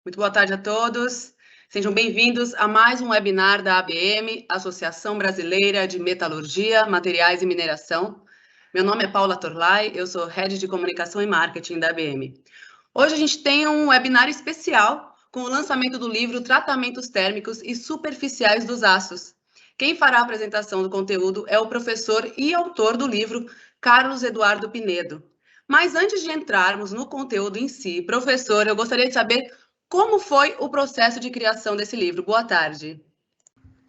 Muito boa tarde a todos. Sejam bem-vindos a mais um webinar da ABM, Associação Brasileira de Metalurgia, Materiais e Mineração. Meu nome é Paula Torlai, eu sou Head de Comunicação e Marketing da ABM. Hoje a gente tem um webinar especial com o lançamento do livro Tratamentos Térmicos e Superficiais dos Aços. Quem fará a apresentação do conteúdo é o professor e autor do livro, Carlos Eduardo Pinedo. Mas antes de entrarmos no conteúdo em si, professor, eu gostaria de saber como foi o processo de criação desse livro? Boa tarde.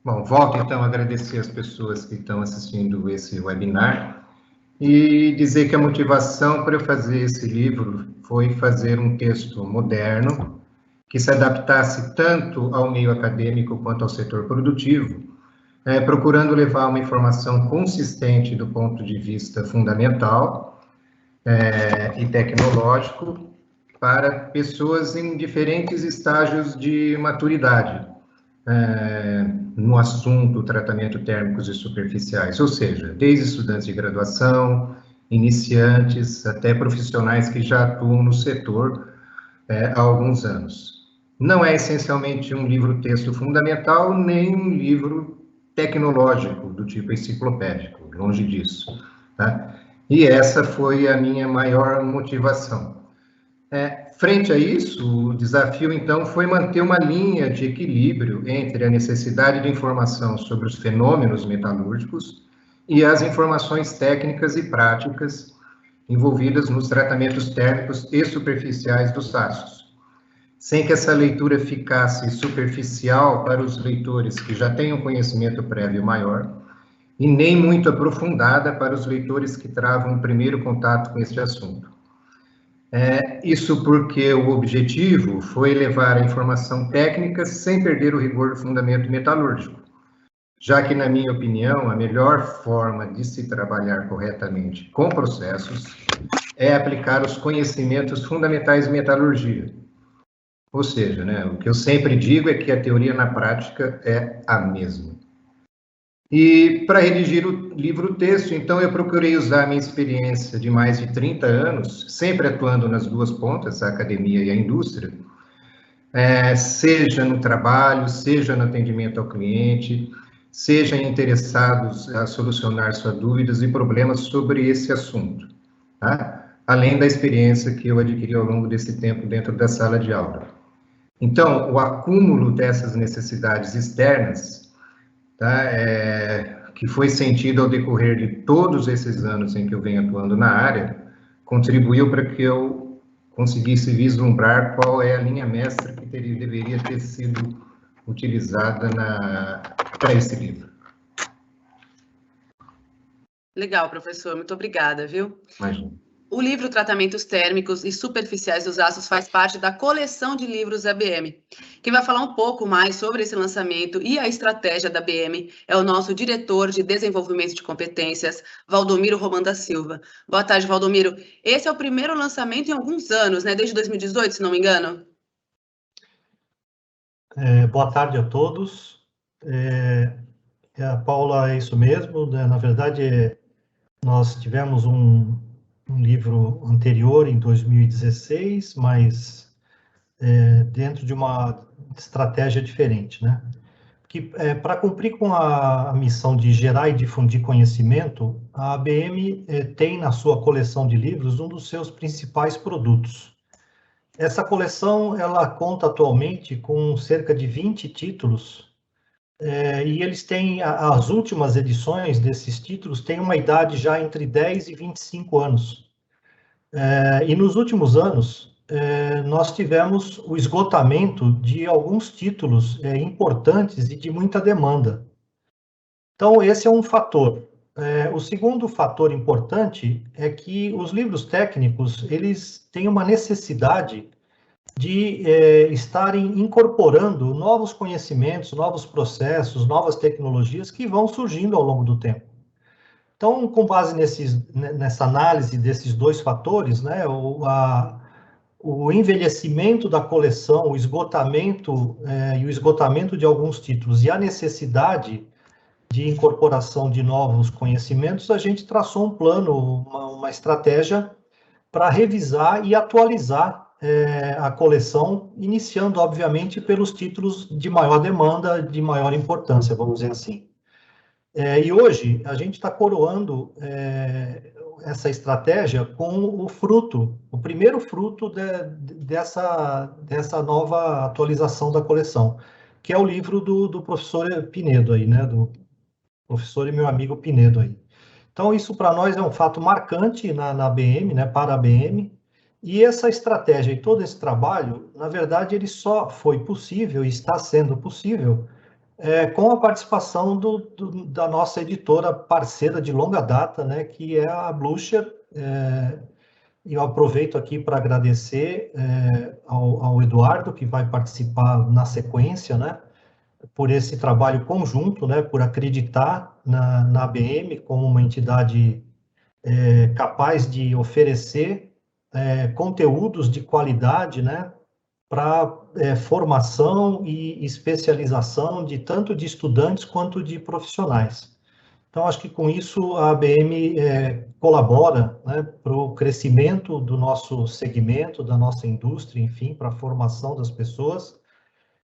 Bom, volto então a agradecer as pessoas que estão assistindo esse webinar e dizer que a motivação para eu fazer esse livro foi fazer um texto moderno que se adaptasse tanto ao meio acadêmico quanto ao setor produtivo, procurando levar uma informação consistente do ponto de vista fundamental e tecnológico para pessoas em diferentes estágios de maturidade no assunto tratamento térmicos e superficiais, ou seja, desde estudantes de graduação, iniciantes, até profissionais que já atuam no setor há alguns anos. Não é essencialmente um livro-texto fundamental, nem um livro tecnológico do tipo enciclopédico, longe disso, tá? E essa foi a minha maior motivação. Frente a isso, o desafio, então, foi manter uma linha de equilíbrio entre a necessidade de informação sobre os fenômenos metalúrgicos e as informações técnicas e práticas envolvidas nos tratamentos térmicos e superficiais dos aços, sem que essa leitura ficasse superficial para os leitores que já têm um conhecimento prévio maior e nem muito aprofundada para os leitores que travam o primeiro contato com este assunto. Isso porque o objetivo foi levar a informação técnica sem perder o rigor do fundamento metalúrgico, já que, na minha opinião, a melhor forma de se trabalhar corretamente com processos é aplicar os conhecimentos fundamentais de metalurgia. Ou seja, o que eu sempre digo é que a teoria na prática é a mesma. E para redigir o livro-texto, então, eu procurei usar a minha experiência de mais de 30 anos, sempre atuando nas duas pontas, a academia e a indústria, seja no trabalho, seja no atendimento ao cliente, sejam interessados a solucionar suas dúvidas e problemas sobre esse assunto, tá? Além da experiência que eu adquiri ao longo desse tempo dentro da sala de aula. Então, o acúmulo dessas necessidades externas, tá, que foi sentido ao decorrer de todos esses anos em que eu venho atuando na área, contribuiu para que eu conseguisse vislumbrar qual é a linha mestra que deveria ter sido utilizada para esse livro. Legal, professor, muito obrigada, viu? Imagina. O livro Tratamentos Térmicos e Superficiais dos Aços faz parte da coleção de livros ABM. Quem vai falar um pouco mais sobre esse lançamento e a estratégia da ABM é o nosso diretor de desenvolvimento de competências, Valdomiro Roman da Silva. Boa tarde, Valdomiro. Esse é o primeiro lançamento em alguns anos, né? Desde 2018, se não me engano. Boa tarde a todos. Paula, é isso mesmo, né? Na verdade, nós tivemos um livro anterior, em 2016, mas dentro de uma estratégia diferente, né? Que, para cumprir com a missão de gerar e difundir conhecimento, a ABM tem na sua coleção de livros um dos seus principais produtos. Essa coleção, ela conta atualmente com cerca de 20 títulos, e eles têm, as últimas edições desses títulos têm uma idade já entre 10 e 25 anos. E nos últimos anos, nós tivemos o esgotamento de alguns títulos importantes e de muita demanda. Então, esse é um fator. O segundo fator importante é que os livros técnicos, eles têm uma necessidade de estarem incorporando novos conhecimentos, novos processos, novas tecnologias que vão surgindo ao longo do tempo. Então, com base nessa análise desses dois fatores, né, o envelhecimento da coleção, o esgotamento e o esgotamento de alguns títulos e a necessidade de incorporação de novos conhecimentos, a gente traçou um plano, uma estratégia para revisar e atualizar a coleção, iniciando, obviamente, pelos títulos de maior demanda, de maior importância, vamos dizer assim. E hoje, a gente está coroando essa estratégia com o primeiro fruto dessa nova atualização da coleção, que é o livro do professor Pinedo, aí, né, do professor e meu amigo Pinedo. Aí. Então, isso para nós é um fato marcante na ABM, né, para a ABM, e essa estratégia e todo esse trabalho, na verdade, ele só foi possível e está sendo possível com a participação da nossa editora parceira de longa data, né, que é a Blucher. E eu aproveito aqui para agradecer ao Eduardo, que vai participar na sequência, né, por esse trabalho conjunto, né, por acreditar na ABM como uma entidade capaz de oferecer conteúdos de qualidade, né, para formação e especialização tanto de estudantes quanto de profissionais. Então, acho que com isso a ABM colabora, né, para o crescimento do nosso segmento, da nossa indústria, enfim, para a formação das pessoas.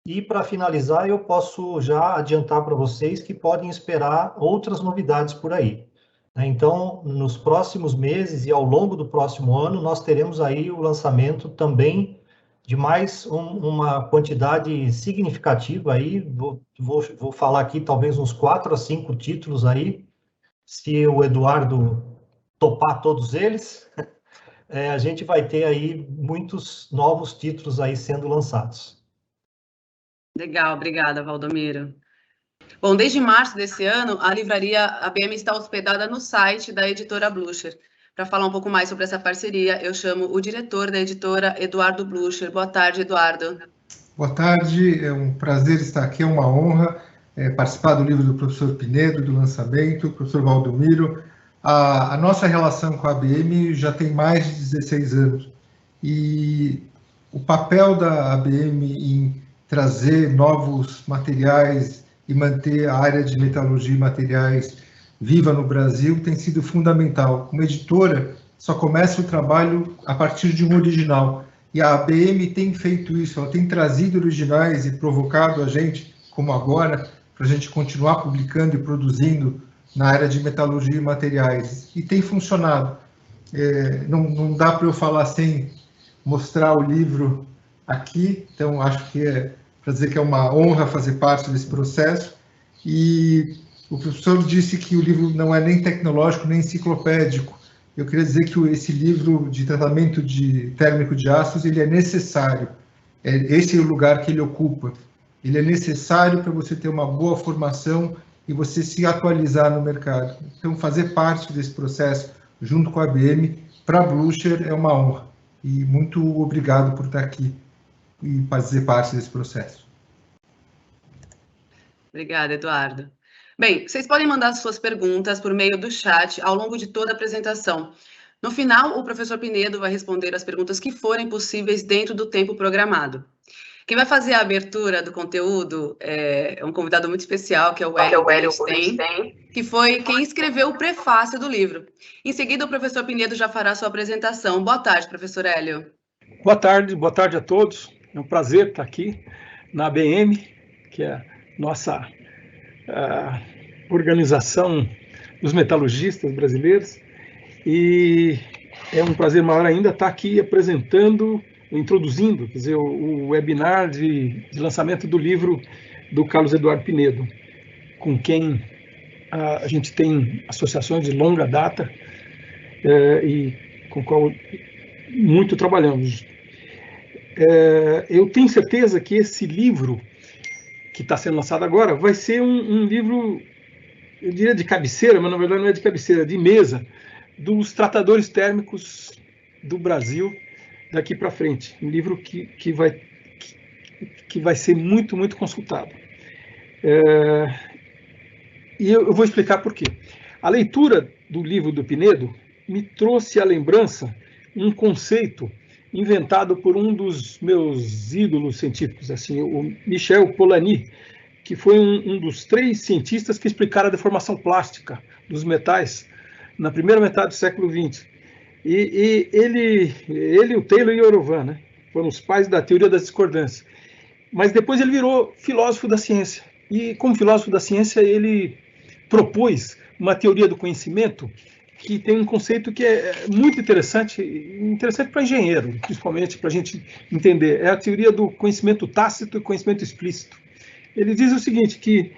E, para finalizar, eu posso já adiantar para vocês que podem esperar outras novidades por aí. Então, nos próximos meses e ao longo do próximo ano, nós teremos aí o lançamento também de mais uma quantidade significativa aí, vou falar aqui talvez uns 4 a 5 títulos aí, se o Eduardo topar todos eles, a gente vai ter aí muitos novos títulos aí sendo lançados. Legal, obrigada, Valdomiro. Bom, desde março desse ano, a livraria ABM está hospedada no site da editora Blucher. Para falar um pouco mais sobre essa parceria, eu chamo o diretor da editora, Eduardo Blucher. Boa tarde, Eduardo. Boa tarde, é um prazer estar aqui, é uma honra participar do livro do professor Pinedo, do lançamento, professor Valdomiro. A nossa relação com a ABM já tem mais de 16 anos e o papel da ABM em trazer novos materiais e manter a área de metalurgia e materiais viva no Brasil tem sido fundamental. Como editora, só começa o trabalho a partir de um original. E a ABM tem feito isso, ela tem trazido originais e provocado a gente, como agora, para a gente continuar publicando e produzindo na área de metalurgia e materiais. E tem funcionado. Não dá para eu falar sem mostrar o livro aqui, então acho que para dizer que é uma honra fazer parte desse processo. E o professor disse que o livro não é nem tecnológico, nem enciclopédico. Eu queria dizer que esse livro de tratamento térmico de ácidos, ele é necessário. Esse é o lugar que ele ocupa. Ele é necessário para você ter uma boa formação e você se atualizar no mercado. Então, fazer parte desse processo junto com a ABM, para a Blucher, é uma honra. E muito obrigado por estar aqui e fazer parte desse processo. Obrigada, Eduardo. Bem, vocês podem mandar suas perguntas por meio do chat ao longo de toda a apresentação. No final, o professor Pinedo vai responder as perguntas que forem possíveis dentro do tempo programado. Quem vai fazer a abertura do conteúdo é um convidado muito especial, que é o Hélio Bernstein, que foi quem escreveu o prefácio do livro. Em seguida, o professor Pinedo já fará sua apresentação. Boa tarde, professor Hélio. Boa tarde a todos. É um prazer estar aqui na ABM, que é a nossa organização dos metalurgistas brasileiros, e é um prazer maior ainda estar aqui introduzindo, quer dizer, o webinar de lançamento do livro do Carlos Eduardo Pinedo, com quem a gente tem associações de longa data e com o qual muito trabalhamos. Eu tenho certeza que esse livro que está sendo lançado agora vai ser um livro, eu diria de cabeceira, mas na verdade não é de cabeceira, de mesa, dos tratadores térmicos do Brasil daqui para frente. Um livro que vai ser muito, muito consultado. E eu vou explicar por quê. A leitura do livro do Pinedo me trouxe à lembrança um conceito inventado por um dos meus ídolos científicos, assim, o Michel Polanyi, que foi um dos 3 cientistas que explicaram a deformação plástica dos metais na primeira metade do século XX. E ele, o Taylor e o Orovan, né? foram os pais da teoria das discordâncias. Mas depois ele virou filósofo da ciência. E como filósofo da ciência, ele propôs uma teoria do conhecimento que tem um conceito que é muito interessante para engenheiro, principalmente para a gente entender. É a teoria do conhecimento tácito e conhecimento explícito. Ele diz o seguinte, que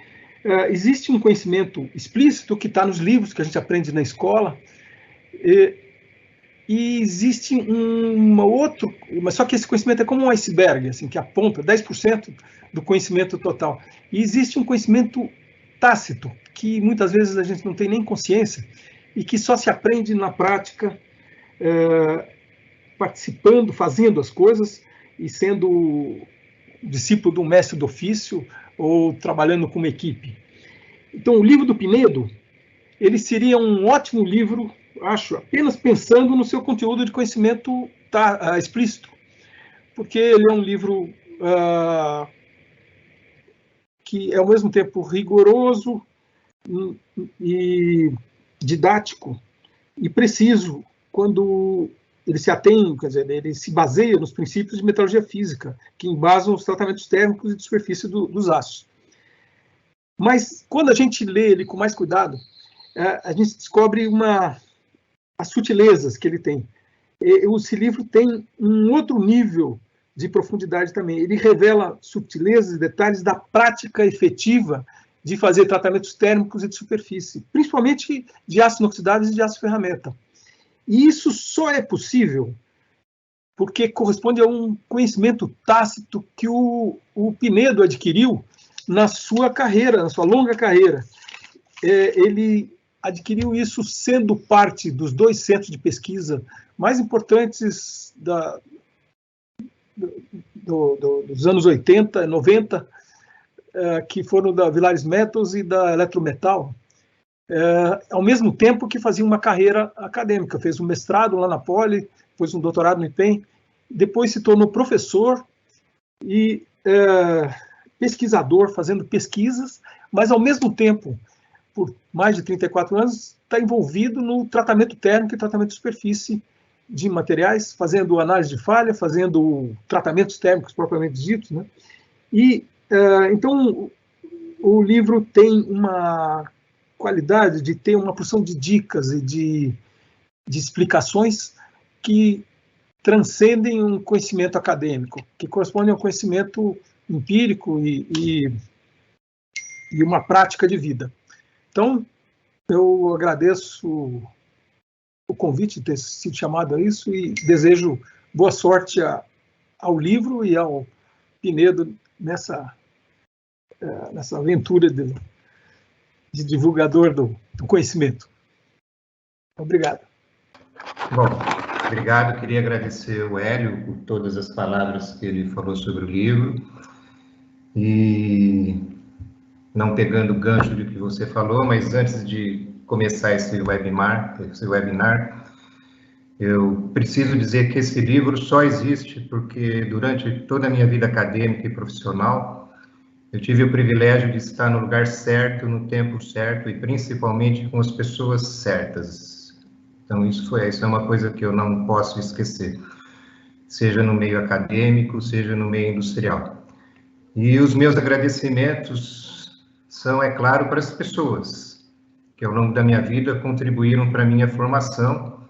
existe um conhecimento explícito que está nos livros que a gente aprende na escola, e existe outro, mas só que esse conhecimento é como um iceberg, assim, que aponta 10% do conhecimento total. E existe um conhecimento tácito, que muitas vezes a gente não tem nem consciência, e que só se aprende na prática, participando, fazendo as coisas, e sendo discípulo de um mestre do ofício, ou trabalhando com uma equipe. Então, o livro do Pinedo, ele seria um ótimo livro, acho, apenas pensando no seu conteúdo de conhecimento explícito, porque ele é um livro que é, ao mesmo tempo, rigoroso e didático e preciso, quando ele se atém, quer dizer, ele se baseia nos princípios de metalurgia física, que embasam os tratamentos térmicos e de superfície dos aços. Mas, quando a gente lê ele com mais cuidado, a gente descobre as sutilezas que ele tem. Esse livro tem um outro nível de profundidade também. Ele revela sutilezas e detalhes da prática efetiva de fazer tratamentos térmicos e de superfície, principalmente de aço inoxidáveis e de aço ferramenta. E isso só é possível porque corresponde a um conhecimento tácito que o Pinedo adquiriu na sua carreira, na sua longa carreira. Ele adquiriu isso sendo parte dos 2 centros de pesquisa mais importantes dos anos 80, 90, que foram da Villares Metals e da Eletrometal, ao mesmo tempo que fazia uma carreira acadêmica. Fez um mestrado lá na Poli, depois um doutorado no IPEM, depois se tornou professor e pesquisador, fazendo pesquisas, mas ao mesmo tempo, por mais de 34 anos, está envolvido no tratamento térmico e tratamento de superfície de materiais, fazendo análise de falha, fazendo tratamentos térmicos propriamente ditos, né? E, então, o livro tem uma qualidade de ter uma porção de dicas e de explicações que transcendem um conhecimento acadêmico, que correspondem a um conhecimento empírico e uma prática de vida. Então, eu agradeço o convite de ter sido chamado a isso e desejo boa sorte ao livro e ao Pinedo nessa aventura de divulgador do conhecimento. Obrigado. Bom, obrigado. Queria agradecer o Hélio por todas as palavras que ele falou sobre o livro. E não pegando o gancho do que você falou, mas antes de começar esse webinar, eu preciso dizer que esse livro só existe porque durante toda a minha vida acadêmica e profissional, eu tive o privilégio de estar no lugar certo, no tempo certo e principalmente com as pessoas certas. Então isso é uma coisa que eu não posso esquecer, seja no meio acadêmico, seja no meio industrial. E os meus agradecimentos são, é claro, para as pessoas que ao longo da minha vida contribuíram para a minha formação,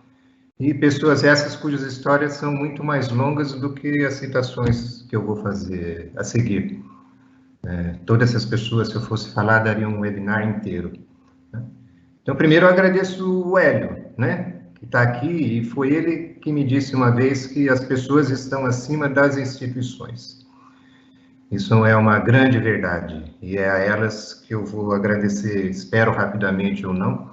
e pessoas essas cujas histórias são muito mais longas do que as citações que eu vou fazer a seguir. Todas essas pessoas, se eu fosse falar, daria um webinar inteiro. Né? Então, primeiro eu agradeço o Hélio, né, que está aqui, e foi ele que me disse uma vez que as pessoas estão acima das instituições. Isso é uma grande verdade, e é a elas que eu vou agradecer, espero rapidamente ou não,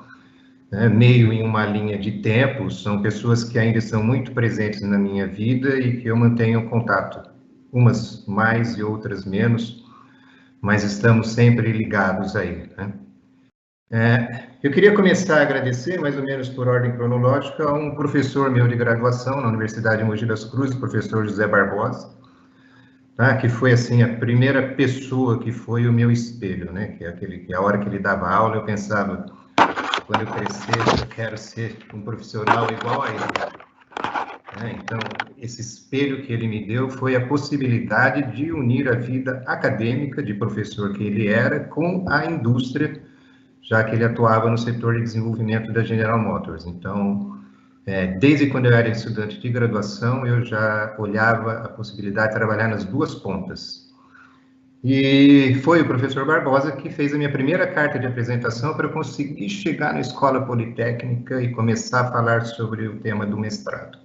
né, meio em uma linha de tempo. São pessoas que ainda são muito presentes na minha vida e que eu mantenho contato, umas mais e outras menos, mas estamos sempre ligados aí, né? Eu queria começar a agradecer, mais ou menos por ordem cronológica, a um professor meu de graduação na Universidade de Mogi das Cruzes, o professor José Barbosa, tá? Que foi assim a primeira pessoa que foi o meu espelho, né? Que a hora que ele dava aula eu pensava, quando eu crescer eu quero ser um profissional igual a ele. então, esse espelho que ele me deu foi a possibilidade de unir a vida acadêmica de professor que ele era com a indústria, já que ele atuava no setor de desenvolvimento da General Motors. Então, desde quando eu era estudante de graduação, eu já olhava a possibilidade de trabalhar nas duas pontas. E foi o professor Barbosa que fez a minha primeira carta de apresentação para eu conseguir chegar na Escola Politécnica e começar a falar sobre o tema do mestrado.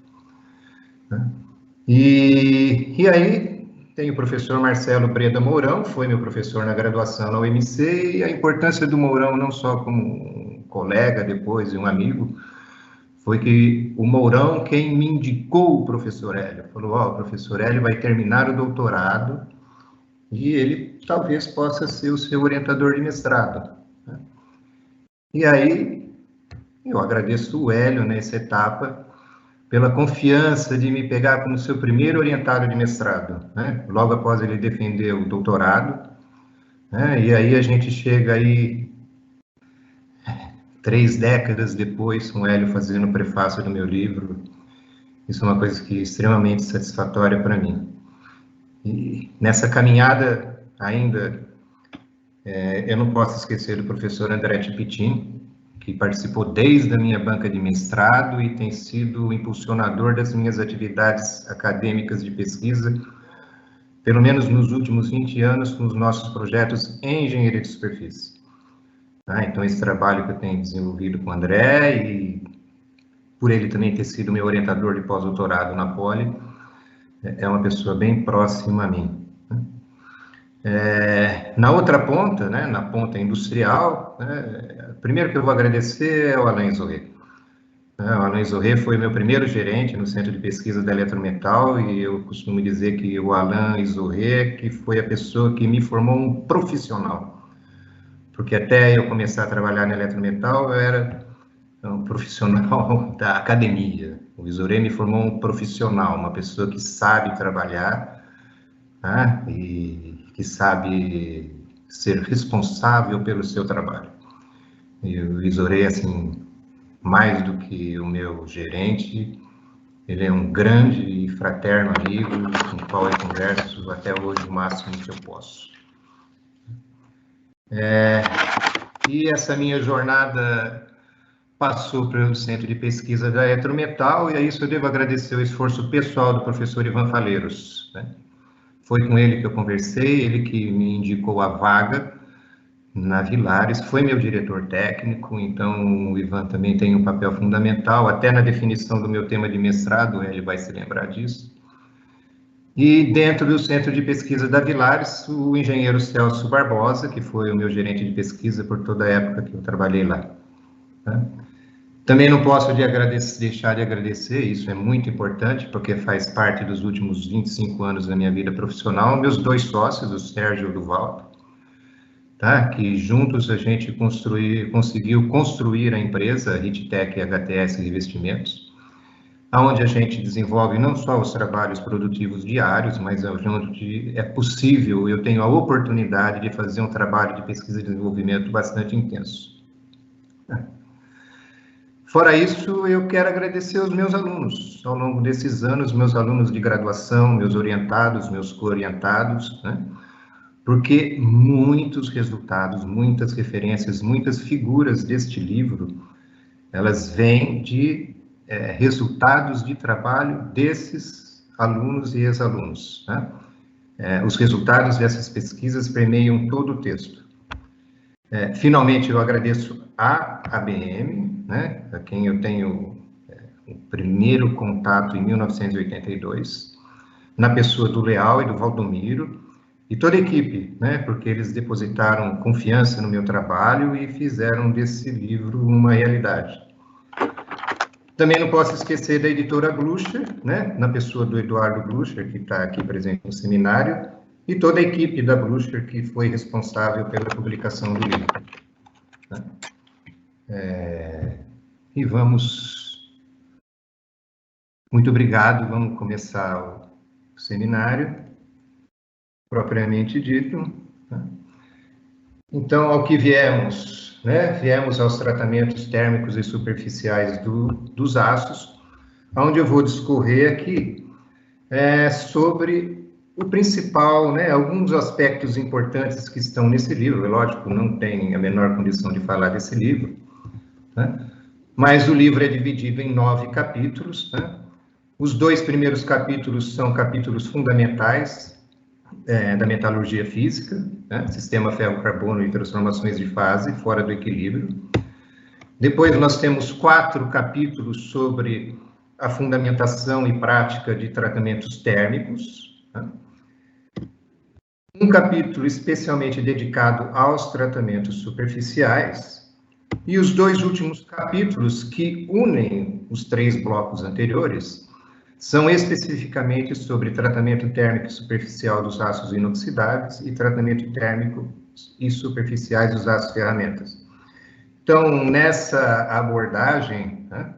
E aí tem o professor Marcelo Breda Mourão, foi meu professor na graduação na UMC, e a importância do Mourão, não só como um colega depois e um amigo, foi que o Mourão quem me indicou o professor Hélio. Falou, o professor Hélio vai terminar o doutorado e ele talvez possa ser o seu orientador de mestrado. E aí eu agradeço o Hélio nessa etapa pela confiança de me pegar como seu primeiro orientado de mestrado, né? Logo após ele defender o doutorado, né? E aí a gente chega aí 3 décadas depois, com o Hélio fazendo o prefácio do meu livro. Isso é uma coisa que é extremamente satisfatória para mim. E nessa caminhada ainda, eu não posso esquecer do professor André Tipitin, que participou desde a minha banca de mestrado e tem sido o impulsionador das minhas atividades acadêmicas de pesquisa, pelo menos nos últimos 20 anos, com os nossos projetos em engenharia de superfície. Então, esse trabalho que eu tenho desenvolvido com o André, e por ele também ter sido meu orientador de pós-doutorado na Poli, é uma pessoa bem próxima a mim. Na outra ponta, né, na ponta industrial, primeiro que eu vou agradecer é o Alain Zorré. O Alain Zorré foi meu primeiro gerente no Centro de Pesquisa da Eletrometal, e eu costumo dizer que o Alain Zorré que foi a pessoa que me formou um profissional. Porque até eu começar a trabalhar na Eletrometal, eu era um profissional da academia. O Zorré me formou um profissional, uma pessoa que sabe trabalhar, né, e que sabe ser responsável pelo seu trabalho. E o Zorré, assim, mais do que o meu gerente, ele é um grande e fraterno amigo, com o qual eu converso até hoje o máximo que eu posso. E essa minha jornada passou pelo Centro de Pesquisa da Eletrometal, e a isso eu devo agradecer o esforço pessoal do professor Ivan Faleiros, né? Foi com ele que eu conversei, ele que me indicou a vaga na Villares, foi meu diretor técnico, então o Ivan também tem um papel fundamental, até na definição do meu tema de mestrado, ele vai se lembrar disso. E dentro do Centro de Pesquisa da Villares, o engenheiro Celso Barbosa, que foi o meu gerente de pesquisa por toda a época que eu trabalhei lá. Também não posso deixar de agradecer, isso é muito importante, porque faz parte dos últimos 25 anos da minha vida profissional, meus 2 sócios, o Sérgio e o Duval, que juntos a gente conseguiu construir a empresa Ritec HTS Revestimentos, onde a gente desenvolve não só os trabalhos produtivos diários, mas onde é possível, eu tenho a oportunidade de fazer um trabalho de pesquisa e desenvolvimento bastante intenso. Fora isso, eu quero agradecer aos meus alunos. Ao longo desses anos, meus alunos de graduação, meus orientados, meus co-orientados, né? Porque muitos resultados, muitas referências, muitas figuras deste livro, elas vêm de resultados de trabalho desses alunos e ex-alunos, né? Os resultados dessas pesquisas permeiam todo o texto. Finalmente, eu agradeço a ABM, né, a quem eu tenho o primeiro contato em 1982, na pessoa do Leal e do Valdomiro, e toda a equipe, né, porque eles depositaram confiança no meu trabalho e fizeram desse livro uma realidade. Também não posso esquecer da editora Glucher, né, na pessoa do Eduardo Glucher, que está aqui presente no seminário, e toda a equipe da Glucher que foi responsável pela publicação do livro. E vamos... Muito obrigado, vamos começar o seminário, propriamente dito. Então, ao que viemos, né? Viemos aos tratamentos térmicos e superficiais dos aços, onde eu vou discorrer aqui sobre o principal, né, alguns aspectos importantes que estão nesse livro. Lógico, não tem a menor condição de falar desse livro, né? Mas o livro é dividido em 9 capítulos, né? Os 2 primeiros capítulos são capítulos fundamentais da metalurgia física, né? Sistema ferro-carbono e transformações de fase fora do equilíbrio. Depois nós temos 4 capítulos sobre a fundamentação e prática de tratamentos térmicos, né? Um capítulo especialmente dedicado aos tratamentos superficiais, e os 2 últimos capítulos que unem os 3 blocos anteriores são especificamente sobre tratamento térmico superficial dos aços inoxidáveis e tratamento térmico e superficiais dos aços ferramentas. Então, nessa abordagem, né,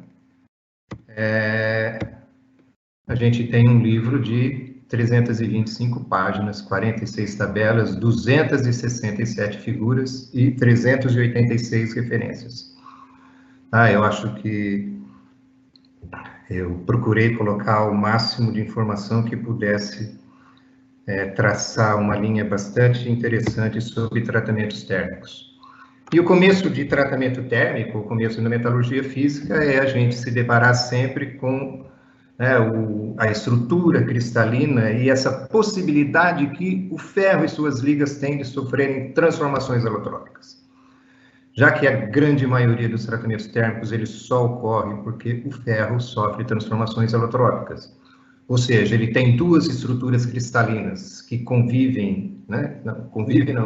a gente tem um livro de 325 páginas, 46 tabelas, 267 figuras e 386 referências. Eu acho que eu procurei colocar o máximo de informação que pudesse traçar uma linha bastante interessante sobre tratamentos térmicos. E o começo de tratamento térmico, o começo da metalurgia física, é a gente se deparar sempre com a estrutura cristalina e essa possibilidade que o ferro e suas ligas têm de sofrerem transformações alotrópicas. Já que a grande maioria dos tratamentos térmicos eles só ocorrem porque o ferro sofre transformações alotrópicas. Ou seja, ele tem 2 estruturas cristalinas que convivem, né?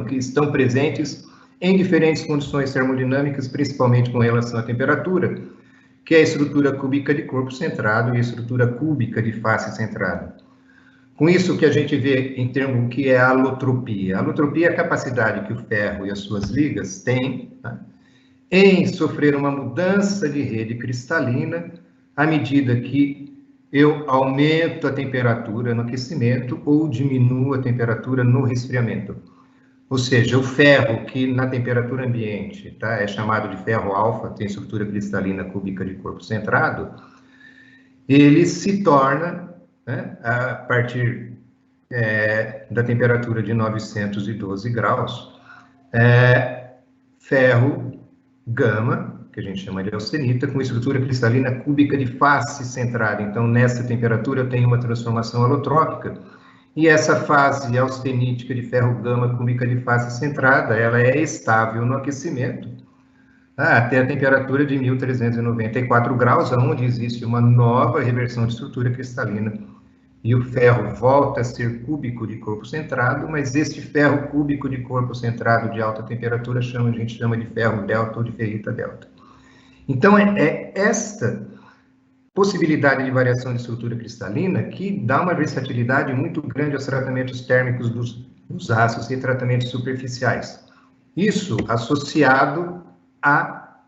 Que estão presentes em diferentes condições termodinâmicas, principalmente com relação à temperatura, que é a estrutura cúbica de corpo centrado e a estrutura cúbica de face centrada. Com isso, o que a gente vê em termos do que é a alotropia. A alotropia é a capacidade que o ferro e as suas ligas têm, né, em sofrer uma mudança de rede cristalina à medida que eu aumento a temperatura no aquecimento ou diminuo a temperatura no resfriamento. Ou seja, o ferro, que na temperatura ambiente é chamado de ferro alfa, tem estrutura cristalina cúbica de corpo centrado, ele se torna, né, a partir da temperatura de 912 graus, ferro gama, que a gente chama de austenita, com estrutura cristalina cúbica de face centrada. Então, nessa temperatura, eu tenho uma transformação alotrópica. E essa fase austenítica de ferro gama cúbica de face centrada, ela é estável no aquecimento, até a temperatura de 1394 graus, onde existe uma nova reversão de estrutura cristalina. E o ferro volta a ser cúbico de corpo centrado, mas este ferro cúbico de corpo centrado de alta temperatura a gente chama de ferro delta ou de ferrita delta. Então, é esta possibilidade de variação de estrutura cristalina que dá uma versatilidade muito grande aos tratamentos térmicos dos aços e tratamentos superficiais. Isso associado a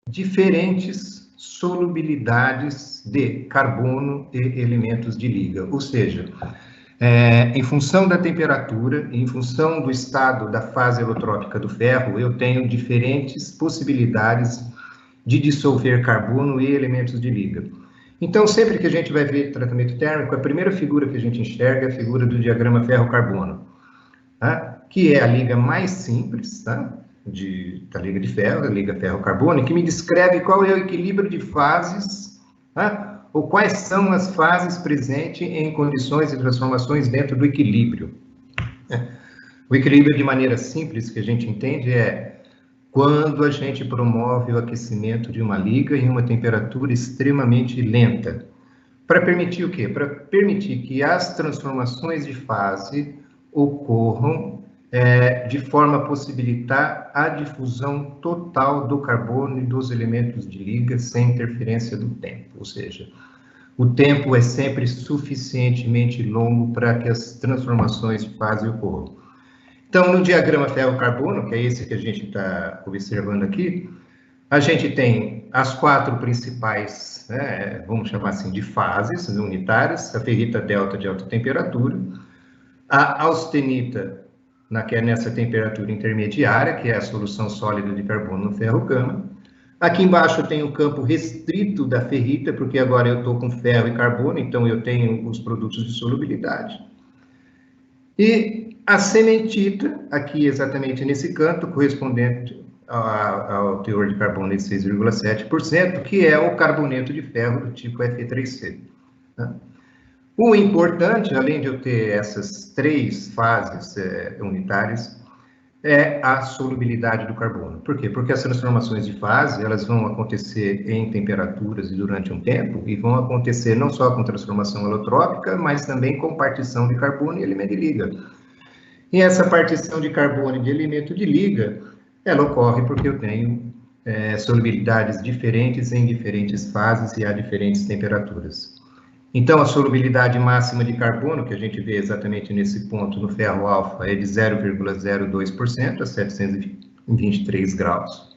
diferentes solubilidades de carbono e elementos de liga, ou seja, em função da temperatura, em função do estado da fase alotrópica do ferro, eu tenho diferentes possibilidades de dissolver carbono e elementos de liga. Então, sempre que a gente vai ver tratamento térmico, a primeira figura que a gente enxerga é a figura do diagrama ferro-carbono, que é a liga mais simples, da liga de ferro, a liga ferro-carbono, que me descreve qual é o equilíbrio de fases, ou quais são as fases presentes em condições de transformações dentro do equilíbrio. O equilíbrio, de maneira simples, que a gente entende, é quando a gente promove o aquecimento de uma liga em uma temperatura extremamente lenta. Para permitir o quê? Para permitir que as transformações de fase ocorram de forma a possibilitar a difusão total do carbono e dos elementos de liga sem interferência do tempo. Ou seja, o tempo é sempre suficientemente longo para que as transformações de fase ocorram. Então, no diagrama ferro-carbono, que é esse que a gente está observando aqui, a gente tem as 4 principais, vamos chamar assim, de fases unitárias, a ferrita delta de alta temperatura, a austenita, que é nessa temperatura intermediária, que é a solução sólida de carbono no ferro gama, Aqui embaixo eu tenho o campo restrito da ferrita, porque agora eu estou com ferro e carbono, então eu tenho os produtos de solubilidade. E a sementita, aqui exatamente nesse canto, correspondente ao teor de carbono de 6,7%, que é o carboneto de ferro do tipo Fe3C. Né? O importante, além de eu ter essas 3 fases unitárias, é a solubilidade do carbono. Por quê? Porque as transformações de fase, elas vão acontecer em temperaturas e durante um tempo, e vão acontecer não só com transformação alotrópica, mas também com partição de carbono e elemento de liga. E essa partição de carbono e de elemento de liga, ela ocorre porque eu tenho solubilidades diferentes em diferentes fases e a diferentes temperaturas. Então, a solubilidade máxima de carbono, que a gente vê exatamente nesse ponto no ferro alfa, é de 0,02% a 723 graus.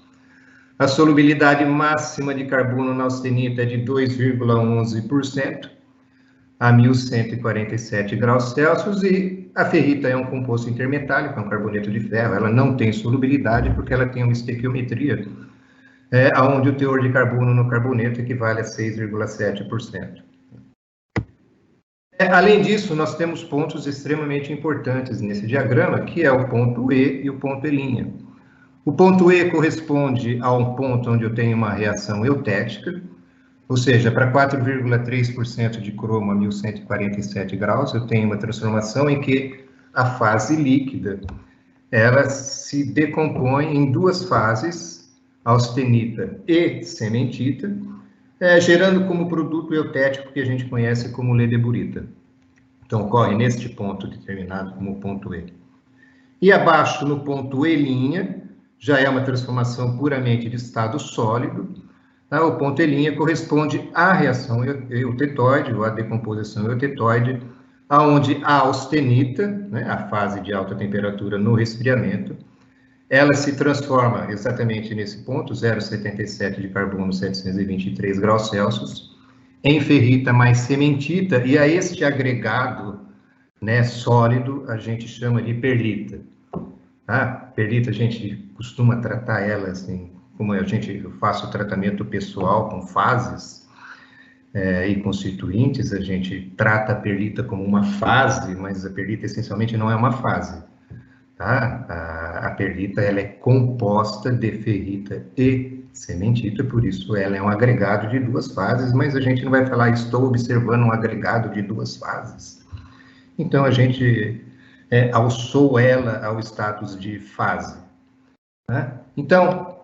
A solubilidade máxima de carbono na austenita é de 2,11% a 1.147 graus Celsius, e a ferrita é um composto intermetálico, é um carboneto de ferro, ela não tem solubilidade porque ela tem uma estequiometria, onde o teor de carbono no carboneto equivale a 6,7%. Além disso, nós temos pontos extremamente importantes nesse diagrama, que é o ponto E e o ponto E'. O ponto E corresponde a um ponto onde eu tenho uma reação eutética, ou seja, para 4,3% de cromo a 1.147 graus, eu tenho uma transformação em que a fase líquida, ela se decompõe em 2 fases, austenita e sementita, gerando como produto eutético que a gente conhece como ledeburita. Então, ocorre neste ponto determinado como ponto E. E abaixo, no ponto E', já é uma transformação puramente de estado sólido. Tá? O ponto E' corresponde à reação eutetoide, ou à decomposição eutetoide, onde a austenita, né, a fase de alta temperatura no resfriamento, ela se transforma exatamente nesse ponto, 0,77 de carbono, 723 graus Celsius, em ferrita mais sementita, e a este agregado, né, sólido a gente chama de perlita. Tá? Perlita, a gente costuma tratar ela assim, como eu faço tratamento pessoal com fases e constituintes, a gente trata a perlita como uma fase, mas a perlita essencialmente não é uma fase. Tá? A perlita, ela é composta de ferrita e sementita, por isso ela é um agregado de 2 fases, mas a gente não vai falar, estou observando um agregado de 2 fases. Então, a gente alçou ela ao status de fase. Tá? Então,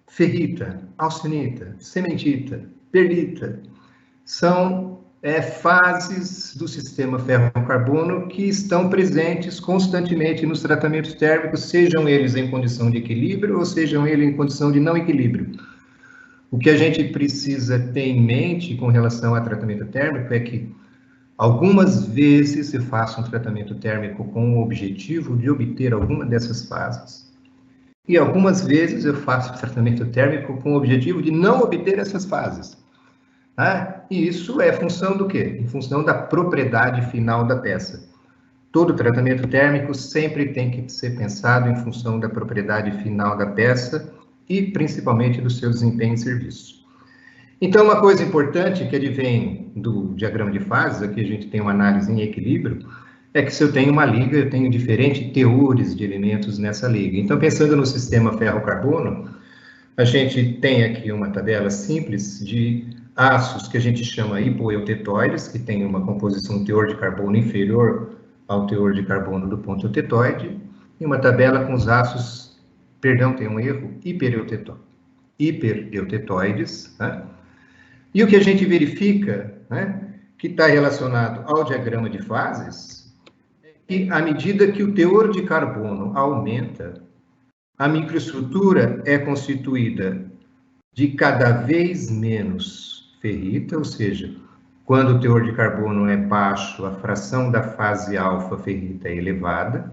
ferrita, austenita, sementita, perlita, são fases do sistema ferro-carbono que estão presentes constantemente nos tratamentos térmicos, sejam eles em condição de equilíbrio ou sejam eles em condição de não equilíbrio. O que a gente precisa ter em mente com relação ao tratamento térmico é que algumas vezes eu faço um tratamento térmico com o objetivo de obter alguma dessas fases. E algumas vezes eu faço tratamento térmico com o objetivo de não obter essas fases. Tá? E isso é função do quê? Em função da propriedade final da peça. Todo tratamento térmico sempre tem que ser pensado em função da propriedade final da peça e principalmente do seu desempenho em serviço. Então, uma coisa importante que advém do diagrama de fases, aqui a gente tem uma análise em equilíbrio, é que se eu tenho uma liga, eu tenho diferentes teores de elementos nessa liga. Então, pensando no sistema ferro-carbono, a gente tem aqui uma tabela simples de aços que a gente chama hipoeutetoides, que tem uma composição teor de carbono inferior ao teor de carbono do ponto eutetoide, e uma tabela com os aços, perdão, tem um erro, hipereutetoides, né? E o que a gente verifica, né, que está relacionado ao diagrama de fases, é que à medida que o teor de carbono aumenta, a microestrutura é constituída de cada vez menos ferrita, ou seja, quando o teor de carbono é baixo, a fração da fase alfa ferrita é elevada.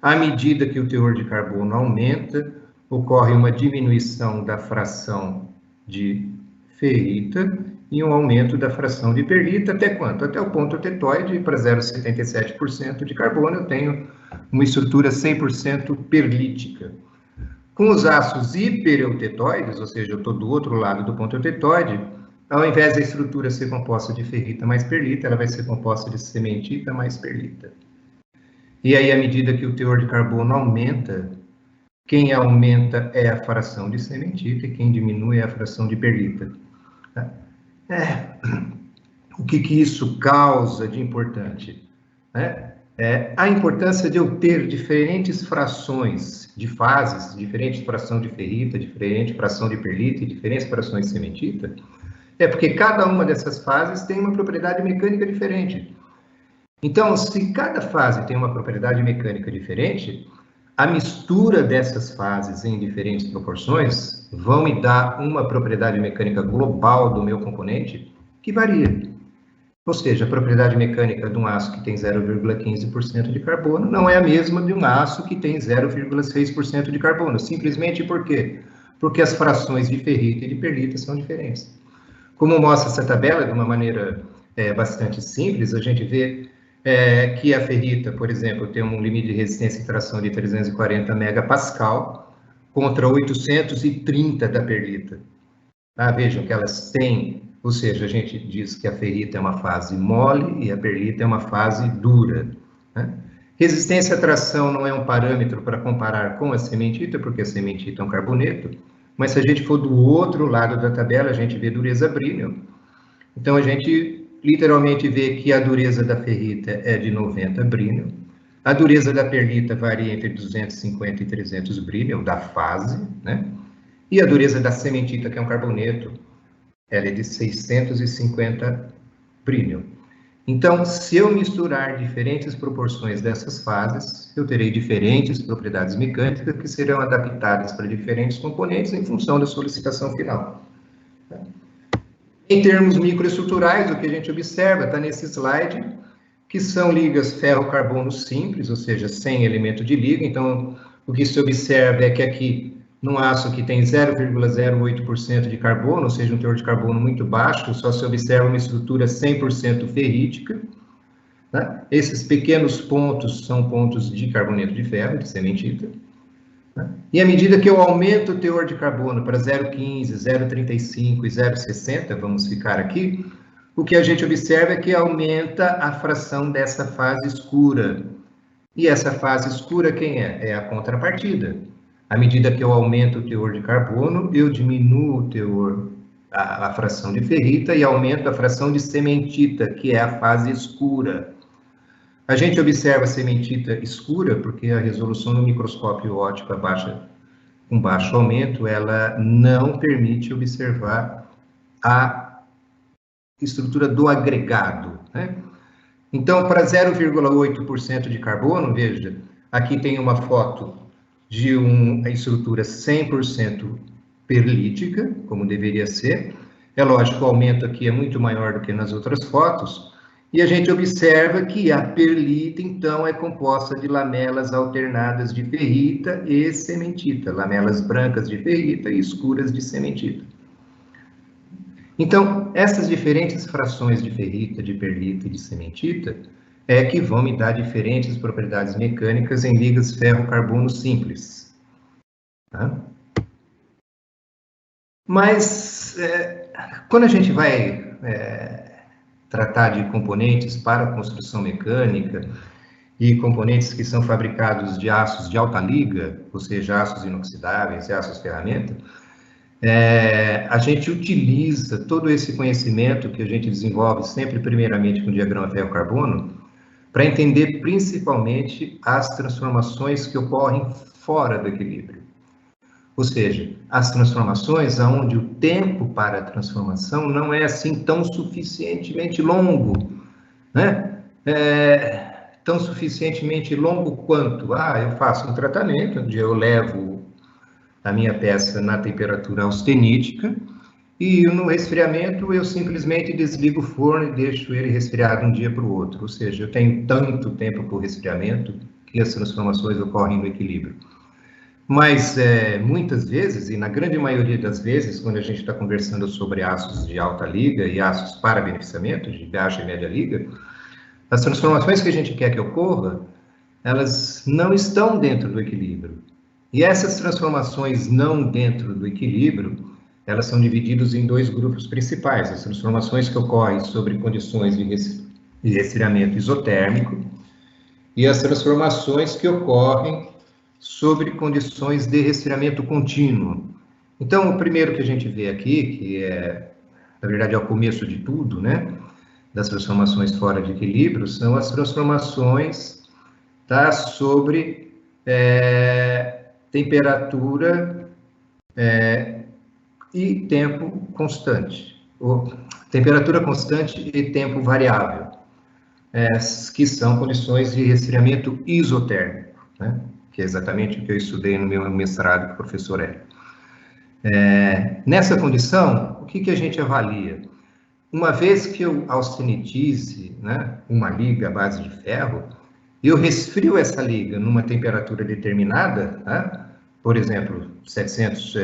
À medida que o teor de carbono aumenta, ocorre uma diminuição da fração de ferrita e um aumento da fração de perlita, até quanto? Até o ponto eutetoide, para 0,77% de carbono, eu tenho uma estrutura 100% perlítica. Com os aços hipereutetóides, ou seja, eu estou do outro lado do ponto eutetoide, ao invés da estrutura ser composta de ferrita mais perlita, ela vai ser composta de cementita mais perlita. E aí, à medida que o teor de carbono aumenta, quem aumenta é a fração de cementita e quem diminui é a fração de perlita. O que isso causa de importante? A importância de eu ter diferentes frações de fases, diferente fração de ferrita, diferente fração de perlita e diferentes frações de cementita, porque cada uma dessas fases tem uma propriedade mecânica diferente. Então, se cada fase tem uma propriedade mecânica diferente, a mistura dessas fases em diferentes proporções vão me dar uma propriedade mecânica global do meu componente que varia. Ou seja, a propriedade mecânica de um aço que tem 0,15% de carbono não é a mesma de um aço que tem 0,6% de carbono. Simplesmente por quê? Porque as frações de ferrita e de perlita são diferentes. Como mostra essa tabela de uma maneira bastante simples, a gente vê que a ferrita, por exemplo, tem um limite de resistência e tração de 340 megapascal contra 830 da perlita. Vejam que elas têm, ou seja, a gente diz que a ferrita é uma fase mole e a perlita é uma fase dura. Resistência à tração não é um parâmetro para comparar com a cementita, porque a cementita é um carboneto, mas se a gente for do outro lado da tabela, a gente vê dureza Brinell. Então, a gente literalmente vê que a dureza da ferrita é de 90 Brinell, a dureza da perlita varia entre 250 e 300 Brinell, da fase, e a dureza da cementita, que é um carboneto, ela é de 650 Brinell. Então, se eu misturar diferentes proporções dessas fases, eu terei diferentes propriedades mecânicas que serão adaptadas para diferentes componentes em função da solicitação final. Em termos microestruturais, o que a gente observa está nesse slide, que são ligas ferro-carbono simples, ou seja, sem elemento de liga. Então, o que se observa é que aqui, num aço que tem 0,08% de carbono, ou seja, um teor de carbono muito baixo, só se observa uma estrutura 100% ferrítica. Esses pequenos pontos são pontos de carboneto de ferro, de cementita. E à medida que eu aumento o teor de carbono para 0,15, 0,35 e 0,60, vamos ficar aqui, o que a gente observa é que aumenta a fração dessa fase escura. E essa fase escura quem é? É a contrapartida. À medida que eu aumento o teor de carbono, eu diminuo o teor, a fração de ferrita e aumento a fração de cementita, que é a fase escura. A gente observa a cementita escura porque a resolução no microscópio óptico com baixo aumento, ela não permite observar a estrutura do agregado. Então, para 0,8% de carbono, veja, aqui tem uma foto de uma estrutura 100% perlítica, como deveria ser. É lógico, o aumento aqui é muito maior do que nas outras fotos, e a gente observa que a perlita, então, é composta de lamelas alternadas de ferrita e cementita, lamelas brancas de ferrita e escuras de cementita. Então, essas diferentes frações de ferrita, de perlita e de cementita é que vão me dar diferentes propriedades mecânicas em ligas ferro-carbono simples. Mas, quando a gente vai tratar de componentes para construção mecânica e componentes que são fabricados de aços de alta liga, ou seja, aços inoxidáveis e aços ferramenta, a gente utiliza todo esse conhecimento que a gente desenvolve sempre primeiramente com o diagrama ferro-carbono para entender principalmente as transformações que ocorrem fora do equilíbrio. Ou seja, as transformações onde o tempo para a transformação não é assim tão suficientemente longo, tão suficientemente longo quanto, eu faço um tratamento onde eu levo a minha peça na temperatura austenítica e no resfriamento eu simplesmente desligo o forno e deixo ele resfriar de um dia para o outro. Ou seja, eu tenho tanto tempo para o resfriamento que as transformações ocorrem no equilíbrio. Mas muitas vezes, e na grande maioria das vezes, quando a gente está conversando sobre aços de alta liga e aços para beneficiamento, de baixa e média liga, as transformações que a gente quer que ocorra, elas não estão dentro do equilíbrio. E essas transformações não dentro do equilíbrio, elas são divididas em dois grupos principais: as transformações que ocorrem sobre condições de resfriamento isotérmico e as transformações que ocorrem sobre condições de resfriamento contínuo. Então, o primeiro que a gente vê aqui, que é, na verdade, é o começo de tudo, né, das transformações fora de equilíbrio, são as transformações, tá, sobre temperatura e tempo constante, ou temperatura constante e tempo variável, que são condições de resfriamento isotérmico, né, que é exatamente o que eu estudei no meu mestrado com o professor Hélio. Nessa condição, o que a gente avalia? Uma vez que eu austenitize, né, uma liga à base de ferro, eu resfrio essa liga numa temperatura determinada, tá? Por exemplo, 700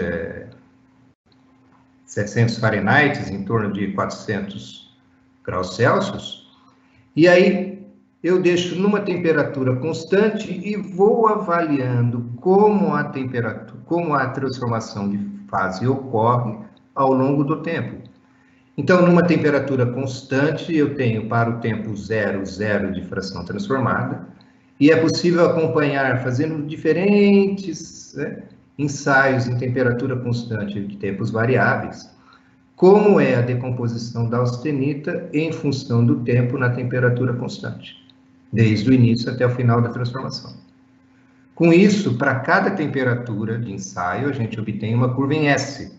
Fahrenheit, em torno de 400 graus Celsius, e aí eu deixo numa temperatura constante e vou avaliando como a temperatura, como a transformação de fase ocorre ao longo do tempo. Então, numa temperatura constante, eu tenho para o tempo 0, 0 de fração transformada, e é possível acompanhar, fazendo diferentes, né, ensaios em temperatura constante de tempos variáveis, como é a decomposição da austenita em função do tempo na temperatura constante, desde o início até o final da transformação. Com isso, para cada temperatura de ensaio, a gente obtém uma curva em S.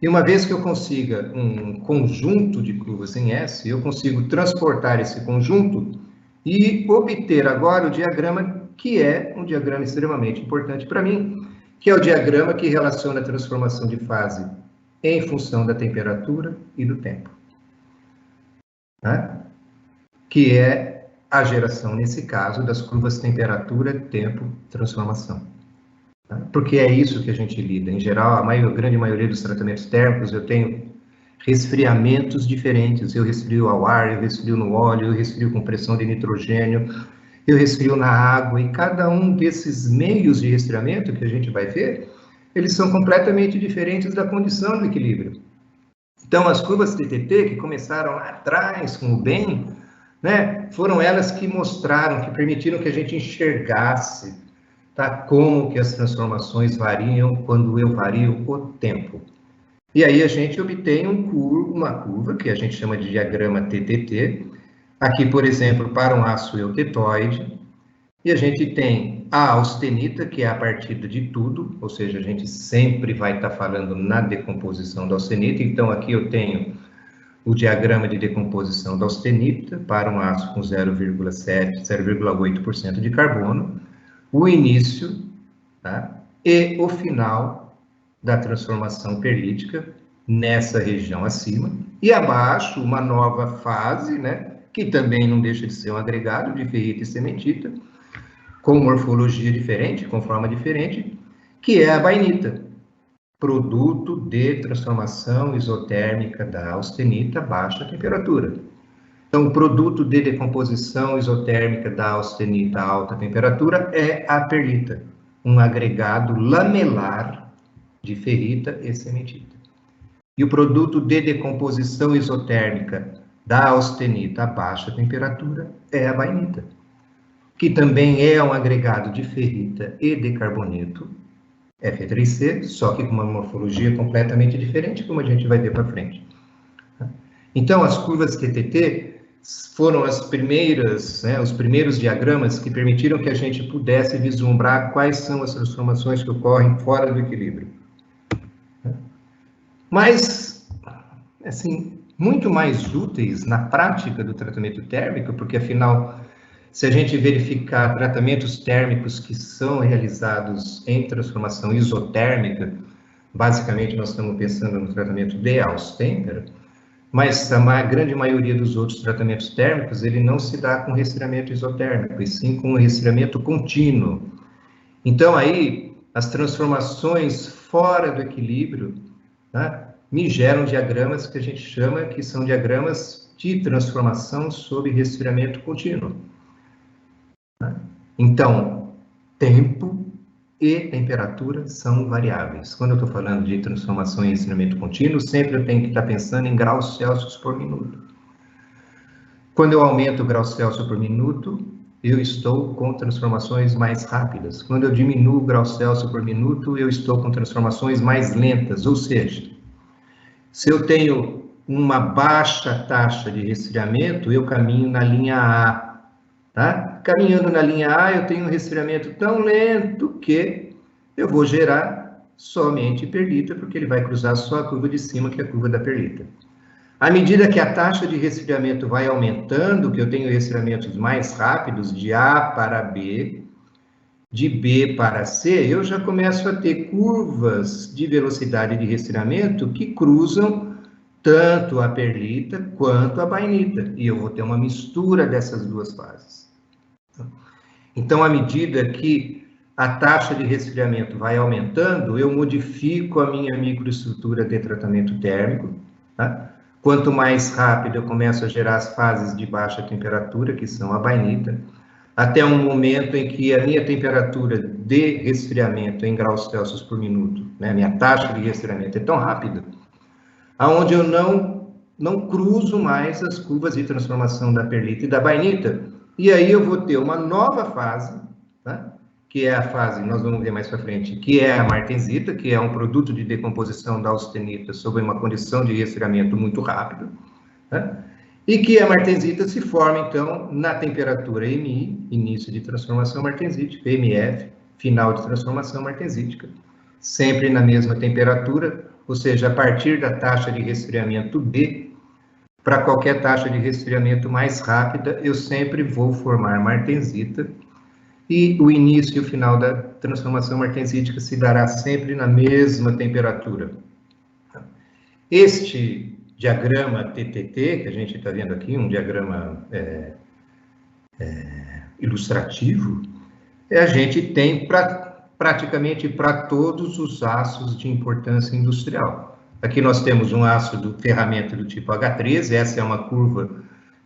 E uma vez que eu consiga um conjunto de curvas em S, eu consigo transportar esse conjunto e obter agora o diagrama, que é um diagrama extremamente importante para mim, que é o diagrama que relaciona a transformação de fase em função da temperatura e do tempo, né? Que é a geração, nesse caso, das curvas temperatura, tempo, transformação. Porque é isso que a gente lida. Em geral, a grande maioria dos tratamentos térmicos, eu tenho resfriamentos diferentes. Eu resfrio ao ar, eu resfrio no óleo, eu resfrio com pressão de nitrogênio, eu resfrio na água, e cada um desses meios de resfriamento que a gente vai ver, eles são completamente diferentes da condição do equilíbrio. Então, as curvas TTT, que começaram lá atrás com o bem, né, foram elas que mostraram, que permitiram que a gente enxergasse, tá, como que as transformações variam quando eu vario o tempo. E aí a gente obtém uma curva que a gente chama de diagrama TTT, aqui, por exemplo, para um aço eutetoide, e a gente tem a austenita, que é a partida de tudo, ou seja, a gente sempre vai estar falando na decomposição da austenita. Então, aqui eu tenho o diagrama de decomposição da austenita para um aço com 0,7, 0,8% de carbono, o início, tá, e o final da transformação perlítica nessa região acima, e abaixo uma nova fase, né, que também não deixa de ser um agregado de ferrita e cementita, com morfologia diferente, com forma diferente, que é a bainita, produto de transformação isotérmica da austenita a baixa temperatura. Então, o produto de decomposição isotérmica da austenita a alta temperatura é a perlita, um agregado lamelar de ferrita e cementita. E o produto de decomposição isotérmica da austenita a baixa temperatura é a bainita, que também é um agregado de ferrita e de carboneto, Fe3C, só que com uma morfologia completamente diferente, como a gente vai ver para frente. Então, as curvas TTT foram as primeiras, né, os primeiros diagramas que permitiram que a gente pudesse vislumbrar quais são as transformações que ocorrem fora do equilíbrio. Mas, assim, muito mais úteis na prática do tratamento térmico, porque, afinal, se a gente verificar tratamentos térmicos que são realizados em transformação isotérmica, basicamente nós estamos pensando no tratamento de Austempera, mas a grande maioria dos outros tratamentos térmicos, ele não se dá com resfriamento isotérmico, e sim com resfriamento contínuo. Então, aí, as transformações fora do equilíbrio, né, me geram diagramas que a gente chama que são diagramas de transformação sob resfriamento contínuo. Então, tempo e temperatura são variáveis. Quando eu estou falando de transformação em ensinamento contínuo, sempre eu tenho que estar pensando em graus Celsius por minuto. Quando eu aumento o grau Celsius por minuto, eu estou com transformações mais rápidas. Quando eu diminuo o grau Celsius por minuto, eu estou com transformações mais lentas. Ou seja, se eu tenho uma baixa taxa de resfriamento, eu caminho na linha A. Tá? Caminhando na linha A, eu tenho um resfriamento tão lento que eu vou gerar somente perlita, porque ele vai cruzar só a curva de cima, que é a curva da perlita. À medida que a taxa de resfriamento vai aumentando, que eu tenho resfriamentos mais rápidos, de A para B, de B para C, eu já começo a ter curvas de velocidade de resfriamento que cruzam tanto a perlita quanto a bainita, e eu vou ter uma mistura dessas duas fases. Então, à medida que a taxa de resfriamento vai aumentando, eu modifico a minha microestrutura de tratamento térmico, tá? Quanto mais rápido eu começo a gerar as fases de baixa temperatura, que são a bainita, até um momento em que a minha temperatura de resfriamento em graus Celsius por minuto, né, a minha taxa de resfriamento é tão rápida, aonde eu não cruzo mais as curvas de transformação da perlita e da bainita, e aí eu vou ter uma nova fase, tá? Que é a fase, nós vamos ver mais para frente, que é a martensita, que é um produto de decomposição da austenita sob uma condição de resfriamento muito rápido, tá? E que a martensita se forma, então, na temperatura MI, início de transformação martensítica, MF, final de transformação martensítica, sempre na mesma temperatura, ou seja, a partir da taxa de resfriamento B, para qualquer taxa de resfriamento mais rápida, eu sempre vou formar martensita, e o início e o final da transformação martensítica se dará sempre na mesma temperatura. Este diagrama TTT, que a gente está vendo aqui, um diagrama ilustrativo, a gente tem praticamente para todos os aços de importância industrial. Aqui nós temos um aço do ferramenta do tipo H13, essa é uma curva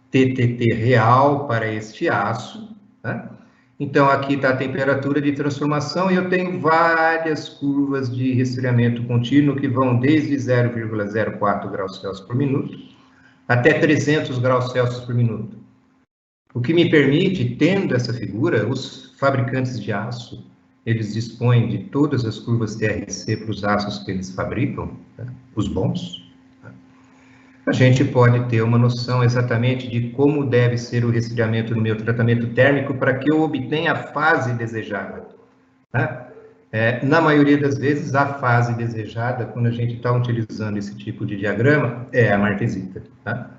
TTT real para este aço, tá? Então, aqui está a temperatura de transformação e eu tenho várias curvas de resfriamento contínuo que vão desde 0,04 graus Celsius por minuto até 300 graus Celsius por minuto. O que me permite, tendo essa figura, os fabricantes de aço, eles dispõem de todas as curvas TRC para os aços que eles fabricam, tá? Os bons. Tá? A gente pode ter uma noção exatamente de como deve ser o resfriamento no meu tratamento térmico para que eu obtenha a fase desejada. Tá? Na maioria das vezes, a fase desejada, quando a gente está utilizando esse tipo de diagrama, é a martensita. Tá?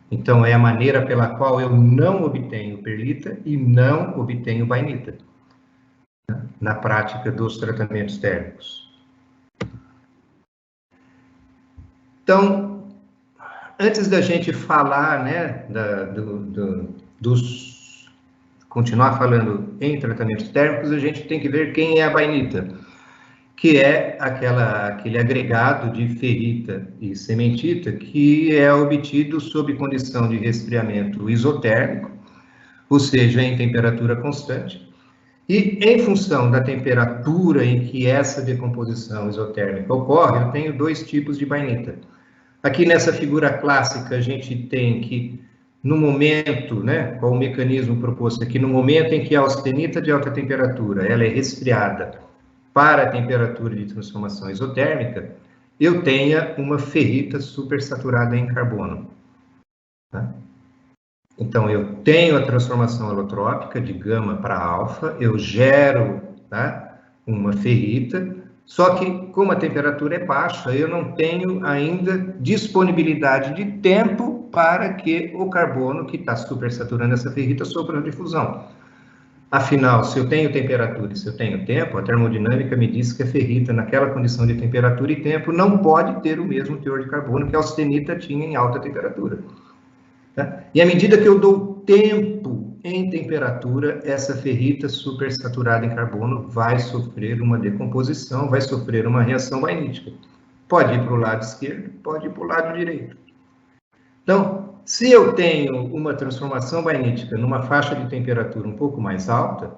Então, é a maneira pela qual eu não obtenho perlita e não obtenho bainita na prática dos tratamentos térmicos. Então, antes da gente falar, né, continuar falando em tratamentos térmicos, a gente tem que ver quem é a bainita, que é aquele agregado de ferrita e cementita que é obtido sob condição de resfriamento isotérmico, ou seja, em temperatura constante. E, em função da temperatura em que essa decomposição isotérmica ocorre, eu tenho dois tipos de bainita. Aqui nessa figura clássica, a gente tem que, no momento, né, qual o mecanismo proposto aqui, no momento em que a austenita de alta temperatura ela é resfriada para a temperatura de transformação isotérmica, eu tenha uma ferrita supersaturada em carbono. Tá? Então, eu tenho a transformação alotrópica de gama para alfa, eu gero, tá, uma ferrita, só que, como a temperatura é baixa, eu não tenho ainda disponibilidade de tempo para que o carbono que está supersaturando essa ferrita sofra difusão. Afinal, se eu tenho temperatura e se eu tenho tempo, a termodinâmica me diz que a ferrita, naquela condição de temperatura e tempo, não pode ter o mesmo teor de carbono que a austenita tinha em alta temperatura. Tá? E à medida que eu dou tempo em temperatura, essa ferrita supersaturada em carbono vai sofrer uma decomposição, vai sofrer uma reação bainítica. Pode ir para o lado esquerdo, pode ir para o lado direito. Então, se eu tenho uma transformação bainítica numa faixa de temperatura um pouco mais alta,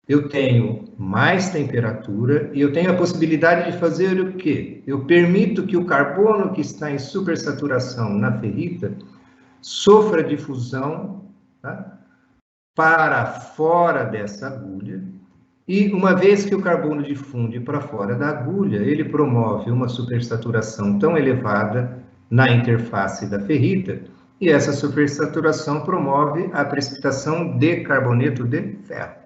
eu tenho mais temperatura e eu tenho a possibilidade de fazer o quê? Eu permito que o carbono que está em supersaturação na ferrita sofra difusão, tá, para fora dessa agulha, e uma vez que o carbono difunde para fora da agulha, ele promove uma supersaturação tão elevada na interface da ferrita, e essa supersaturação promove a precipitação de carboneto de ferro.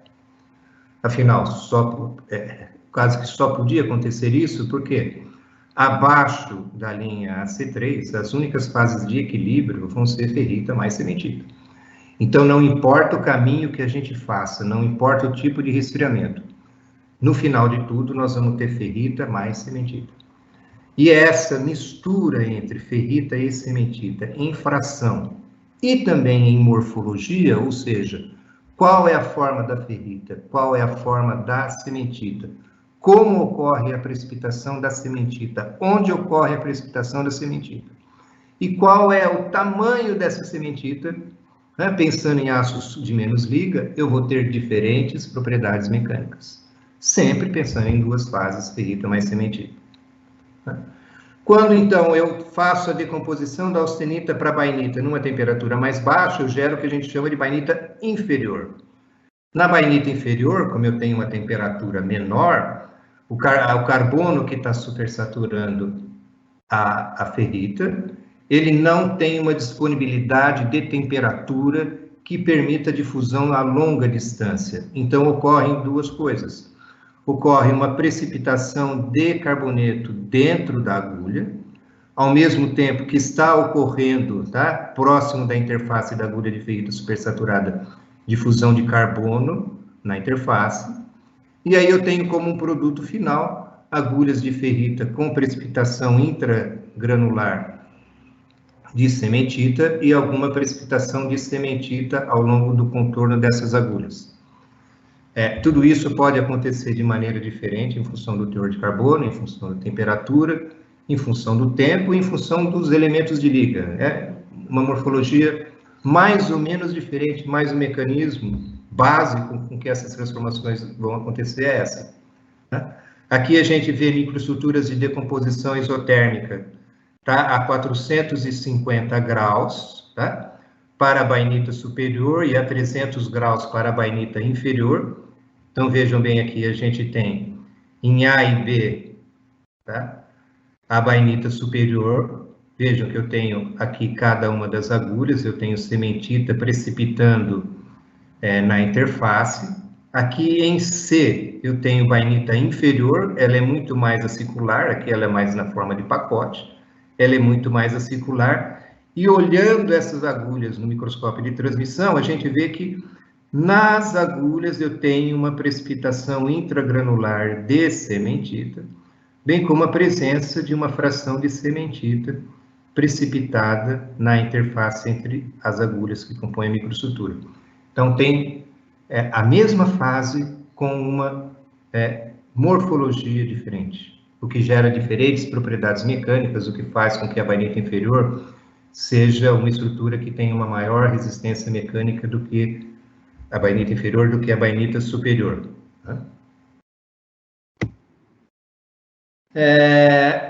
Afinal, quase que só podia acontecer isso, porque abaixo da linha AC3, as únicas fases de equilíbrio vão ser ferrita mais cementita. Então, não importa o caminho que a gente faça, não importa o tipo de resfriamento. No final de tudo, nós vamos ter ferrita mais cementita. E essa mistura entre ferrita e cementita em fração e também em morfologia, ou seja, qual é a forma da ferrita, qual é a forma da cementita, como ocorre a precipitação da cementita, onde ocorre a precipitação da cementita, e qual é o tamanho dessa cementita, né? Pensando em aços de menos liga, eu vou ter diferentes propriedades mecânicas, sempre pensando em duas fases, ferrita mais cementita. Né? Quando, então, eu faço a decomposição da austenita para bainita numa temperatura mais baixa, eu gero o que a gente chama de bainita inferior. Na bainita inferior, como eu tenho uma temperatura menor, o carbono que está supersaturando a ferrita, ele não tem uma disponibilidade de temperatura que permita difusão a longa distância. Então, ocorrem duas coisas. Ocorre uma precipitação de carboneto dentro da agulha, ao mesmo tempo que está ocorrendo, tá, próximo da interface da agulha de ferrita supersaturada, difusão de carbono na interface, e aí eu tenho como um produto final agulhas de ferrita com precipitação intragranular de cementita e alguma precipitação de cementita ao longo do contorno dessas agulhas. Tudo isso pode acontecer de maneira diferente em função do teor de carbono, em função da temperatura, em função do tempo e em função dos elementos de liga. É uma morfologia mais ou menos diferente, mas o mecanismo básico com que essas transformações vão acontecer é essa. Né? Aqui a gente vê microestruturas de decomposição isotérmica, tá? A 450 graus, tá? Para a bainita superior e a 300 graus para a bainita inferior. Então, vejam bem aqui, a gente tem em A e B, tá? A bainita superior. Vejam que eu tenho aqui cada uma das agulhas, eu tenho cementita precipitando na interface. Aqui em C, eu tenho bainita inferior, ela é muito mais acicular, aqui ela é mais na forma de pacote, ela é muito mais acicular. E olhando essas agulhas no microscópio de transmissão, a gente vê que nas agulhas eu tenho uma precipitação intragranular de cementita, bem como a presença de uma fração de cementita precipitada na interface entre as agulhas que compõem a microestrutura. Então, tem a mesma fase com uma morfologia diferente, o que gera diferentes propriedades mecânicas, o que faz com que a bainita inferior seja uma estrutura que tenha uma maior resistência mecânica do que a bainita inferior, do que a bainita superior. Né?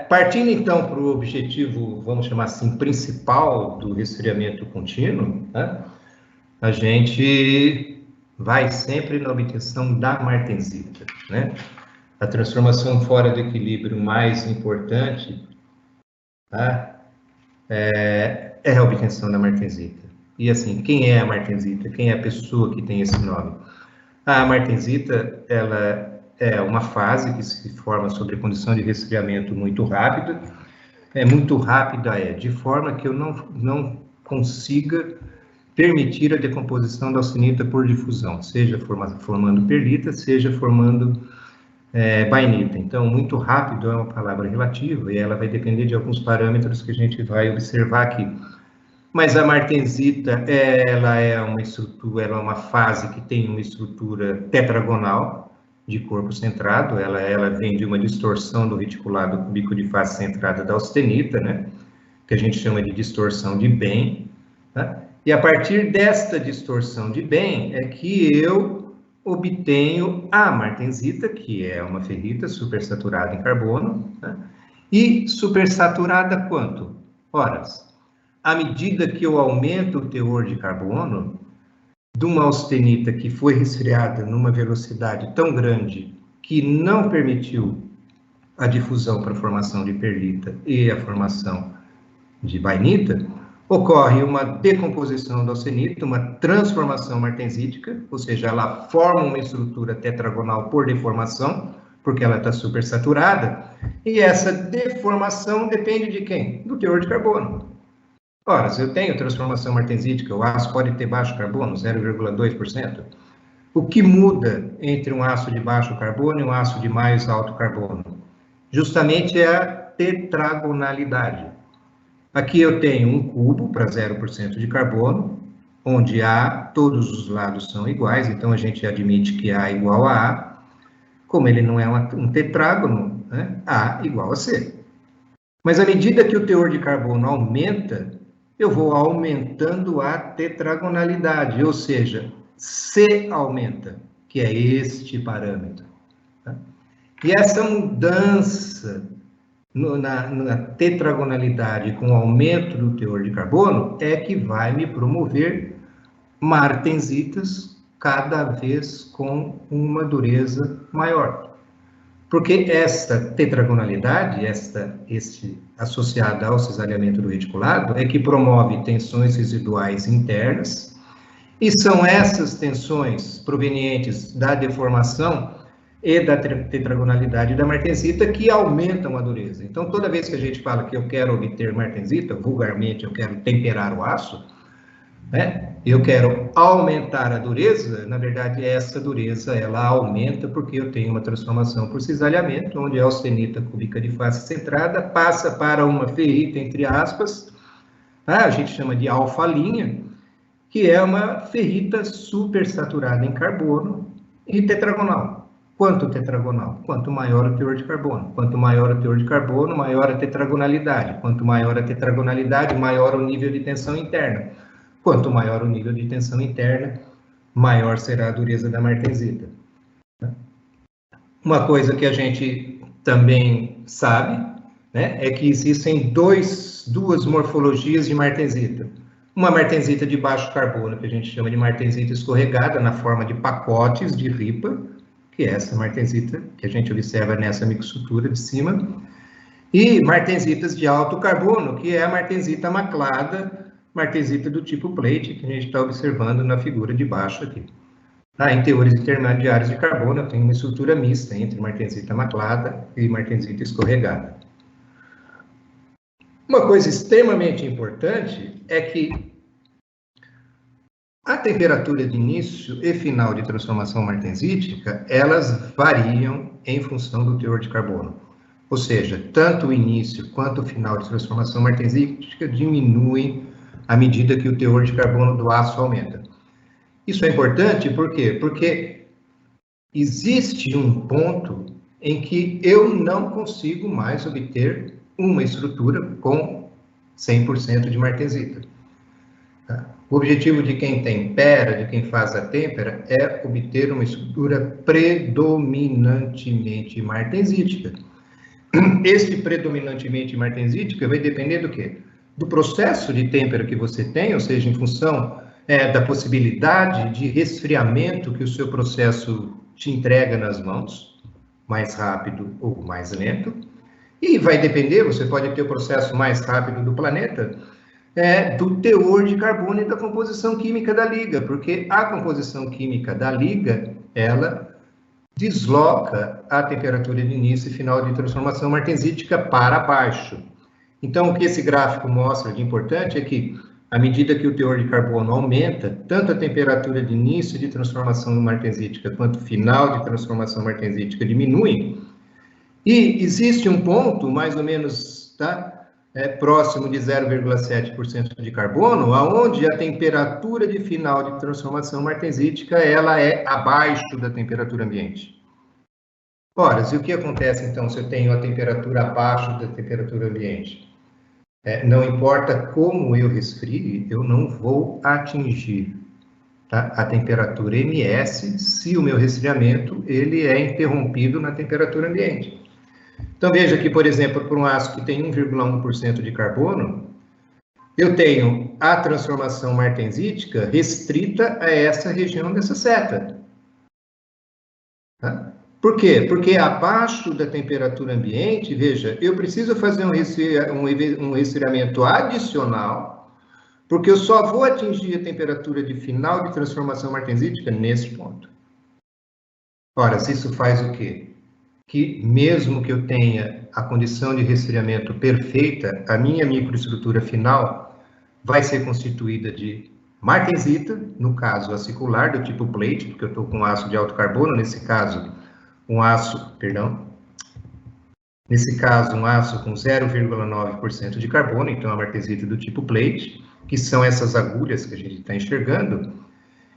Partindo, então, para o objetivo, vamos chamar assim, principal do resfriamento contínuo, né? A gente vai sempre na obtenção da martensita, né? A transformação fora do equilíbrio mais importante, tá? É a obtenção da martensita. E assim, quem é a martensita? Quem é a pessoa que tem esse nome? A martensita, ela é uma fase que se forma sobre condição de resfriamento muito rápida. Muito rápida de forma que eu não consiga permitir a decomposição da austenita por difusão, seja formando perlita, seja formando bainita. Então, muito rápido é uma palavra relativa e ela vai depender de alguns parâmetros que a gente vai observar aqui. Mas a martensita, ela é uma estrutura, ela é uma fase que tem uma estrutura tetragonal de corpo centrado, ela vem de uma distorção do reticulado cúbico de face centrada da austenita, né? Que a gente chama de distorção de Bain, tá? E a partir desta distorção de Bain é que eu obtenho a martensita, que é uma ferrita supersaturada em carbono, né? E supersaturada quanto? Ora, à medida que eu aumento o teor de carbono, de uma austenita que foi resfriada numa velocidade tão grande que não permitiu a difusão para a formação de perlita e a formação de bainita, ocorre uma decomposição da austenita, uma transformação martensítica, ou seja, ela forma uma estrutura tetragonal por deformação, porque ela está supersaturada, e essa deformação depende de quem? Do teor de carbono. Ora, se eu tenho transformação martensítica, o aço pode ter baixo carbono, 0,2%. O que muda entre um aço de baixo carbono e um aço de mais alto carbono? Justamente é a tetragonalidade. Aqui eu tenho um cubo para 0% de carbono, onde A, todos os lados são iguais, então a gente admite que A igual a A. Como ele não é um tetrágono, né? A igual a C. Mas à medida que o teor de carbono aumenta, eu vou aumentando a tetragonalidade, ou seja, C aumenta, que é este parâmetro. Tá? E essa mudança na tetragonalidade com o aumento do teor de carbono é que vai me promover martensitas cada vez com uma dureza maior. Porque esta tetragonalidade, associada ao cisalhamento do reticulado, é que promove tensões residuais internas, e são essas tensões provenientes da deformação e da tetragonalidade da martensita que aumentam a dureza. Então, toda vez que a gente fala que eu quero obter martensita, vulgarmente eu quero temperar o aço, né? Eu quero aumentar a dureza, na verdade essa dureza ela aumenta porque eu tenho uma transformação por cisalhamento, onde a austenita cúbica de face centrada passa para uma ferrita, entre aspas, tá? A gente chama de alfa-linha, que é uma ferrita supersaturada em carbono e tetragonal. Quanto tetragonal? Quanto maior o teor de carbono. Quanto maior o teor de carbono, maior a tetragonalidade. Quanto maior a tetragonalidade, maior o nível de tensão interna. Quanto maior o nível de tensão interna, maior será a dureza da martensita. Uma coisa que a gente também sabe, né, é que existem duas morfologias de martensita. Uma martensita de baixo carbono, que a gente chama de martensita escorregada, na forma de pacotes de ripa, que é essa martensita que a gente observa nessa mixtura de cima, e martensitas de alto carbono, que é a martensita maclada, martensita do tipo plate, que a gente está observando na figura de baixo aqui. Em teores intermediários de carbono, eu tenho uma estrutura mista entre martensita maclada e martensita escorregada. Uma coisa extremamente importante é que a temperatura de início e final de transformação martensítica, elas variam em função do teor de carbono. Ou seja, tanto o início quanto o final de transformação martensítica diminuem à medida que o teor de carbono do aço aumenta. Isso é importante por quê? Porque existe um ponto em que eu não consigo mais obter uma estrutura com 100% de martensita. O objetivo de quem tempera, de quem faz a têmpera, é obter uma estrutura predominantemente martensítica. Este predominantemente martensítica vai depender do quê? Do processo de têmpera que você tem, ou seja, em função da possibilidade de resfriamento que o seu processo te entrega nas mãos, mais rápido ou mais lento, e vai depender, você pode ter o processo mais rápido do planeta, do teor de carbono e da composição química da liga, porque a composição química da liga, ela desloca a temperatura de início e final de transformação martensítica para baixo. Então, o que esse gráfico mostra de importante é que, à medida que o teor de carbono aumenta, tanto a temperatura de início de transformação martensítica quanto final de transformação martensítica diminuem. E existe um ponto, mais ou menos, próximo de 0,7% de carbono, aonde a temperatura de final de transformação martensítica ela é abaixo da temperatura ambiente. Ora, e o que acontece então se eu tenho a temperatura abaixo da temperatura ambiente? Não importa como eu resfrie, eu não vou atingir tá? A temperatura MS, se o meu resfriamento ele é interrompido na temperatura ambiente. Então, veja que, por exemplo, para um aço que tem 1,1% de carbono, eu tenho a transformação martensítica restrita a essa região dessa seta. Tá? Por quê? Porque abaixo da temperatura ambiente, veja, eu preciso fazer um resfriamento adicional, porque eu só vou atingir a temperatura de final de transformação martensítica nesse ponto. Ora, se isso faz o quê? Que mesmo que eu tenha a condição de resfriamento perfeita, a minha microestrutura final vai ser constituída de martensita, no caso acicular, do tipo plate, porque eu estou com aço de alto carbono, nesse caso um aço com 0,9% de carbono, então a martensita do tipo plate, que são essas agulhas que a gente está enxergando.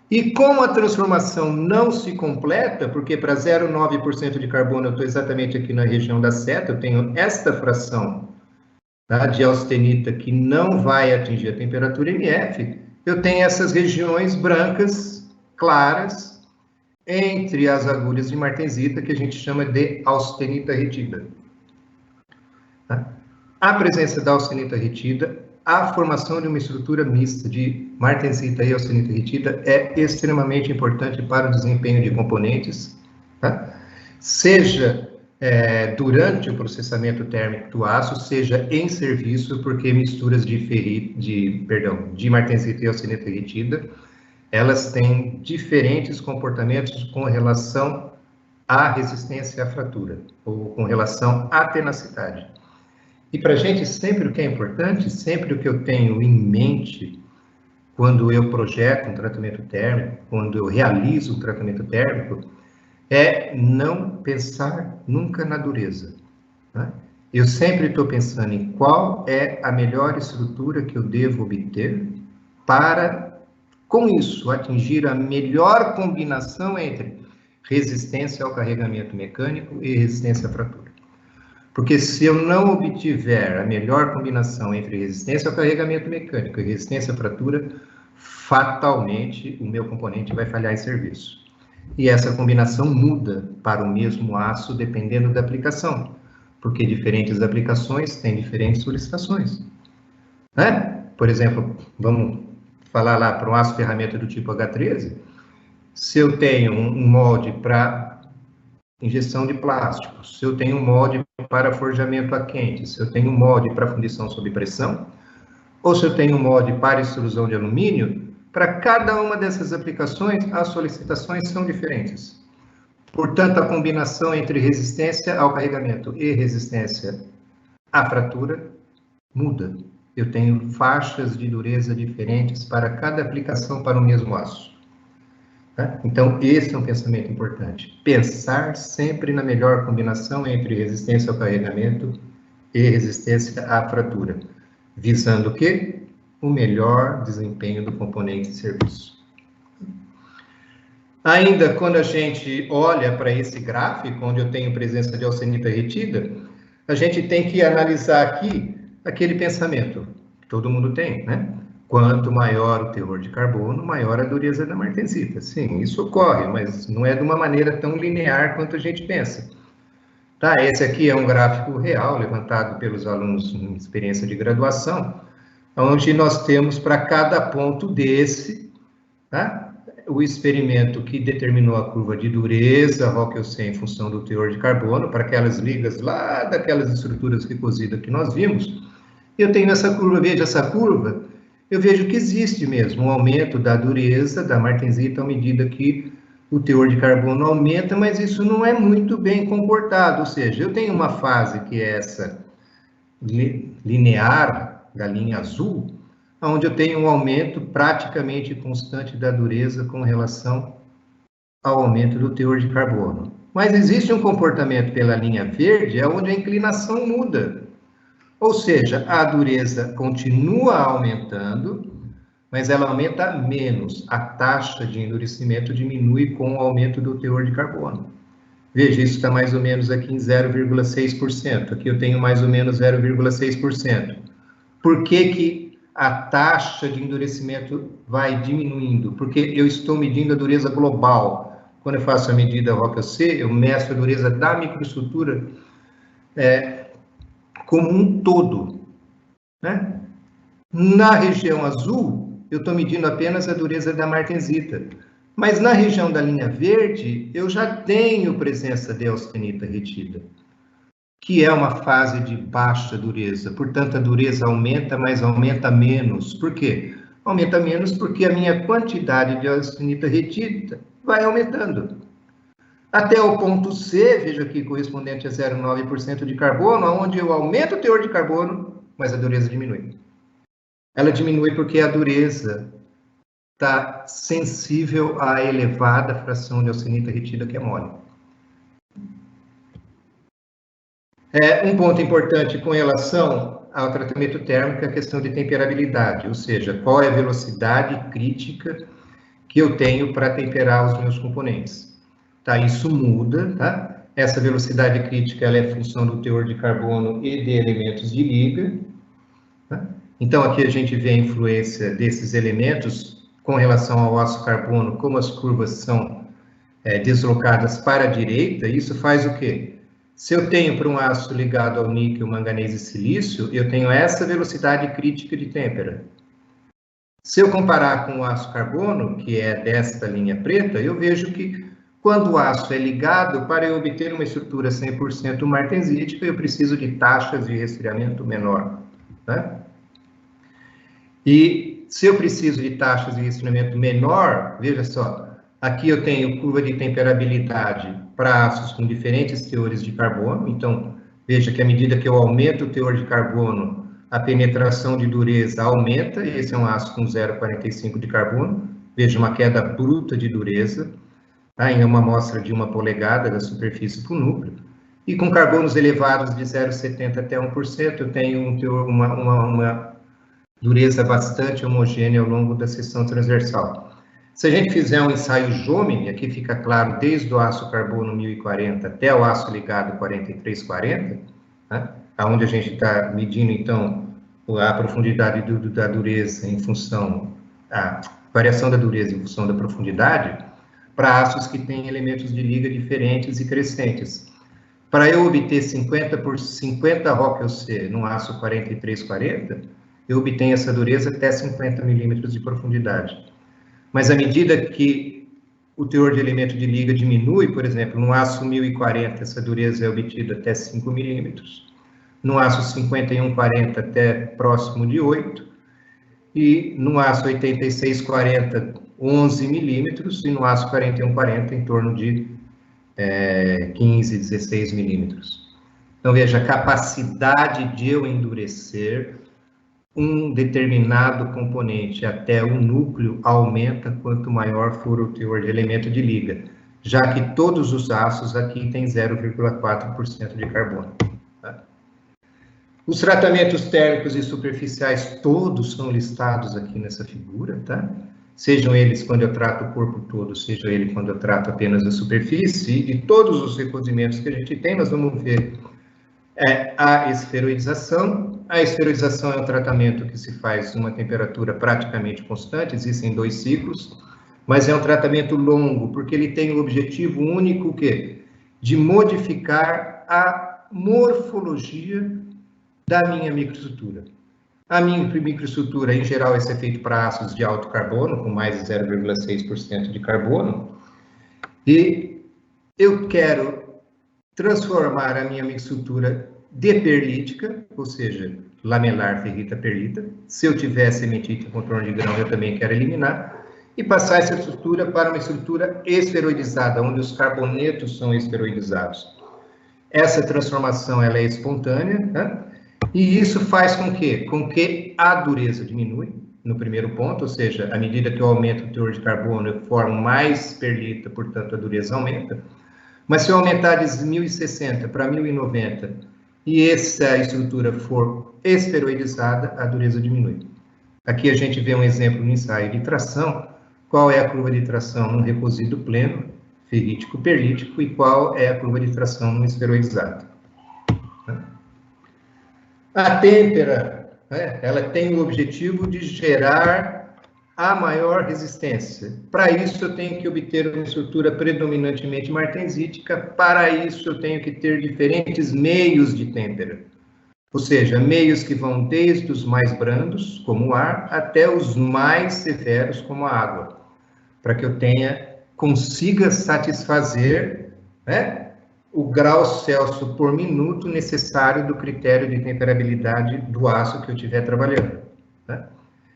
E como a transformação não se completa, porque para 0,9% de carbono eu estou exatamente aqui na região da seta, eu tenho esta fração, tá, de austenita que não vai atingir a temperatura MF, eu tenho essas regiões brancas, claras, entre as agulhas de martensita, que a gente chama de austenita retida. Tá? A presença da austenita retida, a formação de uma estrutura mista de martensita e austenita retida é extremamente importante para o desempenho de componentes, tá? Seja durante o processamento térmico do aço, seja em serviço, porque misturas de martensita e austenita retida, elas têm diferentes comportamentos com relação à resistência à fratura, ou com relação à tenacidade. E para a gente, sempre o que é importante, sempre o que eu tenho em mente quando eu projeto um tratamento térmico, quando eu realizo um tratamento térmico, é não pensar nunca na dureza. Né? Eu sempre estou pensando em qual é a melhor estrutura que eu devo obter para, com isso, atingir a melhor combinação entre resistência ao carregamento mecânico e resistência à fratura. Porque se eu não obtiver a melhor combinação entre resistência ao carregamento mecânico e resistência à fratura, fatalmente o meu componente vai falhar em serviço. E essa combinação muda para o mesmo aço dependendo da aplicação, porque diferentes aplicações têm diferentes solicitações. Né? Por exemplo, vamos falar lá para um aço ferramenta do tipo H13, se eu tenho um molde para injeção de plástico, se eu tenho um molde para forjamento a quente, se eu tenho um molde para fundição sob pressão, ou se eu tenho um molde para extrusão de alumínio, para cada uma dessas aplicações, as solicitações são diferentes. Portanto, a combinação entre resistência ao carregamento e resistência à fratura muda. Eu tenho faixas de dureza diferentes para cada aplicação para o mesmo aço. Tá? Então, esse é um pensamento importante. Pensar sempre na melhor combinação entre resistência ao carregamento e resistência à fratura. Visando o quê? O melhor desempenho do componente de serviço. Ainda quando a gente olha para esse gráfico, onde eu tenho presença de austenita retida, a gente tem que analisar aqui aquele pensamento que todo mundo tem, né? Quanto maior o teor de carbono, maior a dureza da martensita. Sim, isso ocorre, mas não é de uma maneira tão linear quanto a gente pensa. Tá, esse aqui é um gráfico real, levantado pelos alunos em experiência de graduação, onde nós temos para cada ponto desse, tá, o experimento que determinou a curva de dureza, Rockel-Sei, em função do teor de carbono, para aquelas ligas lá daquelas estruturas recosidas que nós vimos. Eu tenho essa curva, veja essa curva, eu vejo que existe mesmo um aumento da dureza da martensita à medida que o teor de carbono aumenta, mas isso não é muito bem comportado, ou seja, eu tenho uma fase que é essa linear da linha azul, onde eu tenho um aumento praticamente constante da dureza com relação ao aumento do teor de carbono. Mas existe um comportamento pela linha verde, onde a inclinação muda. Ou seja, a dureza continua aumentando, mas ela aumenta menos. A taxa de endurecimento diminui com o aumento do teor de carbono. Veja, isso está mais ou menos aqui em 0,6%. Aqui eu tenho mais ou menos 0,6%. Por que a taxa de endurecimento vai diminuindo, porque eu estou medindo a dureza global. Quando eu faço a medida ROCC, eu meço a dureza da microestrutura como um todo, né? Na região azul, eu estou medindo apenas a dureza da martensita, mas na região da linha verde, eu já tenho presença de austenita retida, que é uma fase de baixa dureza. Portanto, a dureza aumenta, mas aumenta menos. Por quê? Aumenta menos porque a minha quantidade de austenita retida vai aumentando. Até o ponto C, veja aqui, correspondente a 0,9% de carbono, onde eu aumento o teor de carbono, mas a dureza diminui. Ela diminui porque a dureza está sensível à elevada fração de austenita retida, que é mole. Um ponto importante com relação ao tratamento térmico é a questão de temperabilidade, ou seja, qual é a velocidade crítica que eu tenho para temperar os meus componentes. Tá, isso muda, tá? Essa velocidade crítica ela é função do teor de carbono e de elementos de liga. Tá? Então, aqui a gente vê a influência desses elementos com relação ao aço carbono, como as curvas são deslocadas para a direita. Isso faz o quê? Se eu tenho para um aço ligado ao níquel, manganês e silício, eu tenho essa velocidade crítica de têmpera. Se eu comparar com o aço carbono, que é desta linha preta, eu vejo que quando o aço é ligado, para eu obter uma estrutura 100% martensítica, eu preciso de taxas de resfriamento menor. Né? E se eu preciso de taxas de resfriamento menor, veja só, aqui eu tenho curva de temperabilidade para aços com diferentes teores de carbono. Então, veja que à medida que eu aumento o teor de carbono, a penetração de dureza aumenta. Esse é um aço com 0,45 de carbono. Veja uma queda bruta de dureza, tá? Em uma amostra de 1 polegada da superfície para o núcleo. E com carbonos elevados de 0,70 até 1%, eu tenho uma dureza bastante homogênea ao longo da seção transversal. Se a gente fizer um ensaio Jomini, aqui fica claro, desde o aço carbono 1040 até o aço ligado 4340, né, onde a gente está medindo, então, a profundidade da dureza em função, a variação da dureza em função da profundidade, para aços que têm elementos de liga diferentes e crescentes. Para eu obter 50 por 50 ROCC no aço 4340, eu obtenho essa dureza até 50 milímetros de profundidade. Mas à medida que o teor de elemento de liga diminui, por exemplo, no aço 1040, essa dureza é obtida até 5 milímetros, no aço 5140 até próximo de 8, e no aço 8640, 11 milímetros, e no aço 4140, em torno de 15, 16 milímetros. Então, veja, a capacidade de eu endurecer um determinado componente até o núcleo aumenta quanto maior for o teor de elemento de liga, já que todos os aços aqui têm 0,4% de carbono. Tá? Os tratamentos térmicos e superficiais todos são listados aqui nessa figura, tá? Sejam eles quando eu trato o corpo todo, seja ele quando eu trato apenas a superfície, e todos os recozimentos que a gente tem, nós vamos ver a esferoidização. A esferoidização é um tratamento que se faz numa temperatura praticamente constante, existem 2 ciclos, mas é um tratamento longo, porque ele tem o objetivo único de modificar a morfologia da minha microestrutura. A minha microestrutura, em geral, é feita para aços de alto carbono, com mais de 0,6% de carbono, e eu quero transformar a minha microestrutura deperlítica, ou seja, lamelar, ferrita, perlita. Se eu tiver cementite com contorno de grão, eu também quero eliminar, e passar essa estrutura para uma estrutura esferoidizada, onde os carbonetos são esferoidizados. Essa transformação ela é espontânea, né? E isso faz com que a dureza diminui, no primeiro ponto, ou seja, à medida que eu aumento o teor de carbono, eu formo mais perlita, portanto a dureza aumenta. Mas se eu aumentar de 1060 para 1090 e essa estrutura for esferoidizada, a dureza diminui. Aqui a gente vê um exemplo no ensaio de tração. Qual é a curva de tração num recozido pleno, ferrítico, perlítico, e qual é a curva de tração no esferoidizado. A têmpera ela tem o objetivo de gerar a maior resistência. Para isso, eu tenho que obter uma estrutura predominantemente martensítica. Para isso, eu tenho que ter diferentes meios de têmpera. Ou seja, meios que vão desde os mais brandos, como o ar, até os mais severos, como a água, para que eu consiga satisfazer, né, o grau Celsius por minuto necessário do critério de temperabilidade do aço que eu estiver trabalhando. Tá?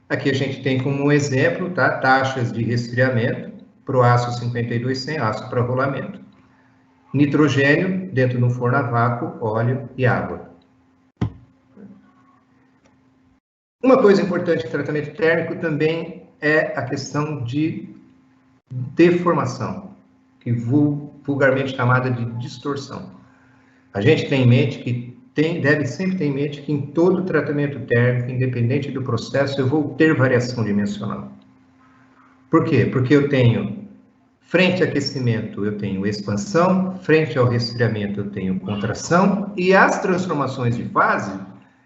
Aqui a gente tem como exemplo, tá, taxas de resfriamento para o aço 5200, aço para rolamento. Nitrogênio dentro de um forno a vácuo, óleo e água. Uma coisa importante em tratamento térmico também é a questão de deformação, que vulgarmente chamada de distorção. A gente tem em mente que deve sempre ter em mente que em todo tratamento térmico, independente do processo, eu vou ter variação dimensional. Por quê? Porque eu tenho, frente ao aquecimento, eu tenho expansão, frente ao resfriamento, eu tenho contração, e as transformações de fase,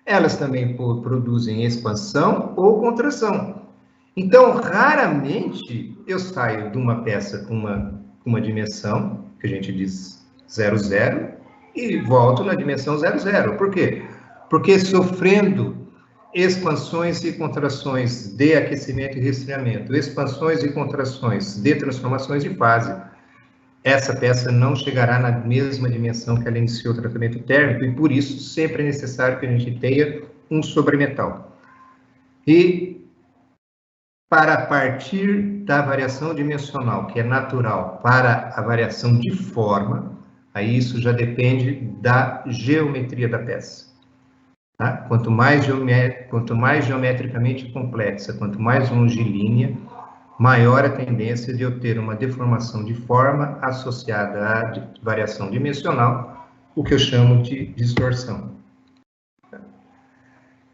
elas também produzem expansão ou contração. Então, raramente, eu saio de uma peça com uma dimensão, que a gente diz 0,0, e volto na dimensão 0,0. Por quê? Porque sofrendo expansões e contrações de aquecimento e resfriamento, expansões e contrações de transformações de fase, essa peça não chegará na mesma dimensão que ela iniciou o tratamento térmico, e por isso sempre é necessário que a gente tenha um sobremetal. E para partir da variação dimensional, que é natural, para a variação de forma, aí isso já depende da geometria da peça. Tá? Quanto mais geometricamente complexa, quanto mais longilínea, maior a tendência de eu ter uma deformação de forma associada à variação dimensional, o que eu chamo de distorção.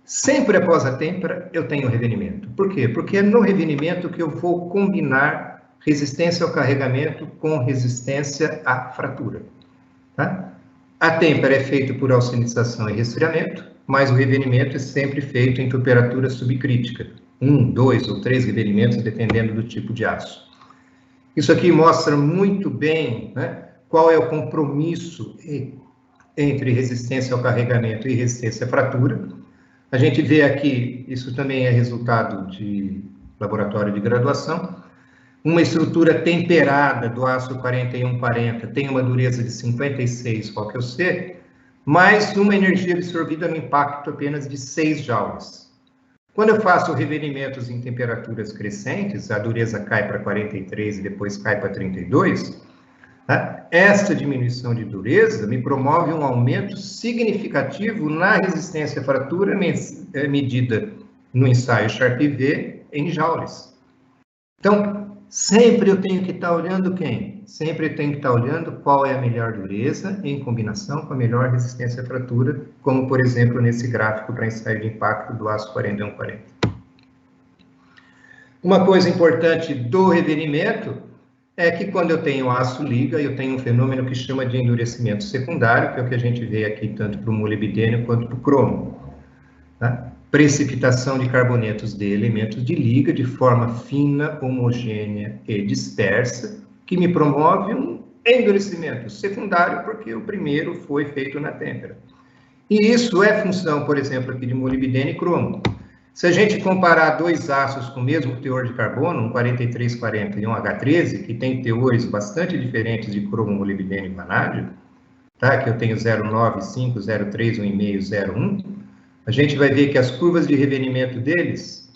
Sempre após a têmpera, eu tenho revenimento. Por quê? Porque é no revenimento que eu vou combinar resistência ao carregamento com resistência à fratura. Tá? A têmpera é feita por alcinização e resfriamento, mas o revenimento é sempre feito em temperatura subcrítica. 1, 2 ou 3 revenimentos, dependendo do tipo de aço. Isso aqui mostra muito bem, né, qual é o compromisso entre resistência ao carregamento e resistência à fratura. A gente vê aqui, isso também é resultado de laboratório de graduação, uma estrutura temperada do aço 4140 tem uma dureza de 56 Roque-C, mas uma energia absorvida no impacto apenas de 6 joules. Quando eu faço revenimentos em temperaturas crescentes, a dureza cai para 43 e depois cai para 32, tá? Esta diminuição de dureza me promove um aumento significativo na resistência à fratura medida no ensaio Sharp-V em joules. Então, sempre eu tenho que estar olhando quem? Sempre eu tenho que estar olhando qual é a melhor dureza em combinação com a melhor resistência à fratura, como, por exemplo, nesse gráfico para ensaio de impacto do aço 4140. Uma coisa importante do revenimento é que quando eu tenho aço liga, eu tenho um fenômeno que chama de endurecimento secundário, que é o que a gente vê aqui tanto para o molibdênio quanto para o cromo. Tá? Precipitação de carbonetos de elementos de liga de forma fina, homogênea e dispersa, que me promove um endurecimento secundário, porque o primeiro foi feito na têmpera. E isso é função, por exemplo, aqui de molibdênio e cromo. Se a gente comparar dois aços com o mesmo teor de carbono, um 4340 e um H13, que tem teores bastante diferentes de cromo, molibdênio e vanádio, tá? Que eu tenho 0,95, 0,3, 1,5, 0,1, a gente vai ver que as curvas de revenimento deles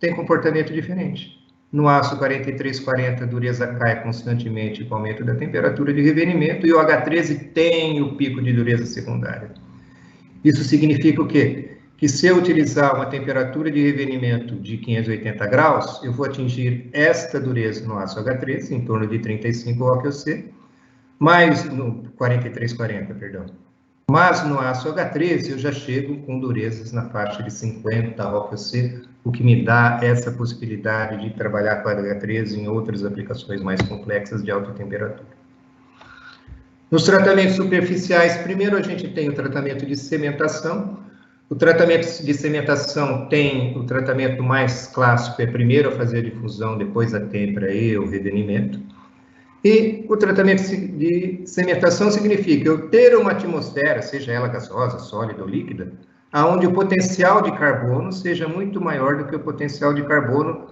têm comportamento diferente. No aço 4340, a dureza cai constantemente com o aumento da temperatura de revenimento, e o H13 tem o pico de dureza secundária. Isso significa o quê? Que se eu utilizar uma temperatura de revenimento de 580 graus, eu vou atingir esta dureza no aço H13, em torno de 35 Roque-C, mas no 4340, perdão. Mas no aço H13 eu já chego com durezas na faixa de 50 Roque-C, o que me dá essa possibilidade de trabalhar com a H13 em outras aplicações mais complexas de alta temperatura. Nos tratamentos superficiais, primeiro a gente tem o tratamento de cementação. O tratamento de cementação tem o tratamento mais clássico, é primeiro a fazer a difusão, depois a têmpera e o revenimento. E o tratamento de cementação significa eu ter uma atmosfera, seja ela gasosa, sólida ou líquida, onde o potencial de carbono seja muito maior do que o potencial de carbono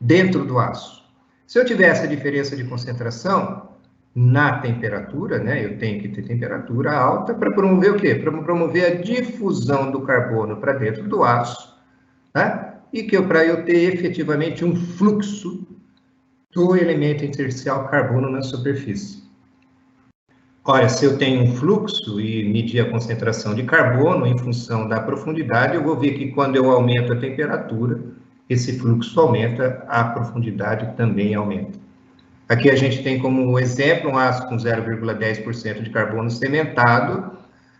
dentro do aço. Se eu tiver essa diferença de concentração na temperatura, né, eu tenho que ter temperatura alta para promover o quê? Para promover a difusão do carbono para dentro do aço, né, e que para eu ter efetivamente um fluxo do elemento intersticial carbono na superfície. Ora, se eu tenho um fluxo e medir a concentração de carbono em função da profundidade, eu vou ver que quando eu aumento a temperatura, esse fluxo aumenta, a profundidade também aumenta. Aqui a gente tem como exemplo um aço com 0,10% de carbono cementado.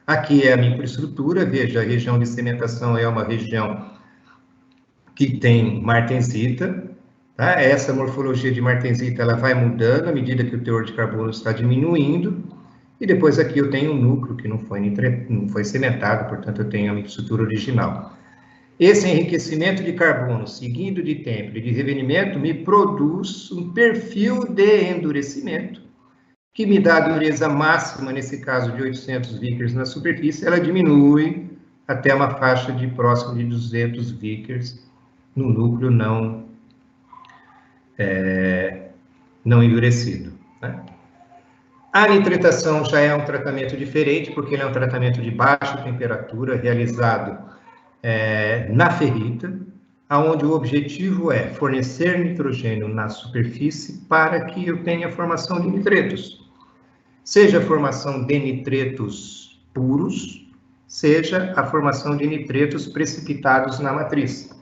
Aqui é a microestrutura, veja, a região de cementação é uma região que tem martensita. Tá? Essa morfologia de martensita ela vai mudando à medida que o teor de carbono está diminuindo. E depois aqui eu tenho um núcleo que não foi cementado, portanto eu tenho a microestrutura original. Esse enriquecimento de carbono, seguido de têmpera e de revenimento, me produz um perfil de endurecimento, que me dá a dureza máxima, nesse caso de 800 vickers na superfície, ela diminui até uma faixa de próximo de 200 vickers no núcleo não endurecido. Né? A nitretação já é um tratamento diferente, porque ele é um tratamento de baixa temperatura, realizado na ferrita, onde o objetivo é fornecer nitrogênio na superfície para que eu tenha formação de nitretos. Seja a formação de nitretos puros, seja a formação de nitretos precipitados na matriz.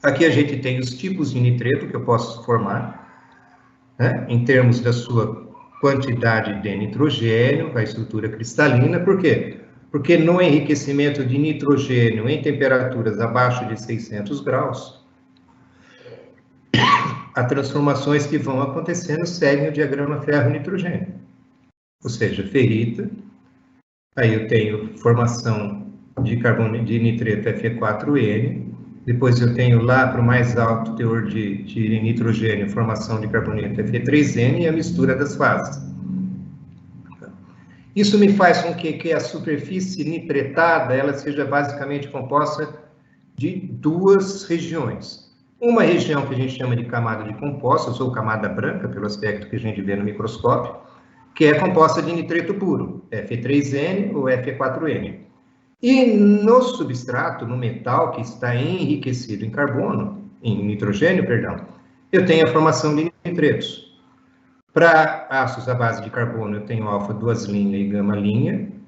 Aqui a gente tem os tipos de nitreto que eu posso formar, né, em termos da sua quantidade de nitrogênio, a estrutura cristalina. Por quê? Porque no enriquecimento de nitrogênio em temperaturas abaixo de 600 graus, as transformações que vão acontecendo seguem o diagrama ferro-nitrogênio. Ou seja, ferrita, aí eu tenho formação de carbono de nitreto Fe4N, depois eu tenho lá para o mais alto teor de nitrogênio, formação de carboneto Fe3N e a mistura das fases. Isso me faz com que a superfície nitretada ela seja basicamente composta de duas regiões. Uma região que a gente chama de camada de compostos, ou camada branca, pelo aspecto que a gente vê no microscópio, que é composta de nitreto puro, Fe3N ou Fe4N. E no substrato, no metal que está enriquecido em carbono, em nitrogênio, perdão, eu tenho a formação de nitretos. Para aços à base de carbono, eu tenho alfa 2' e gama',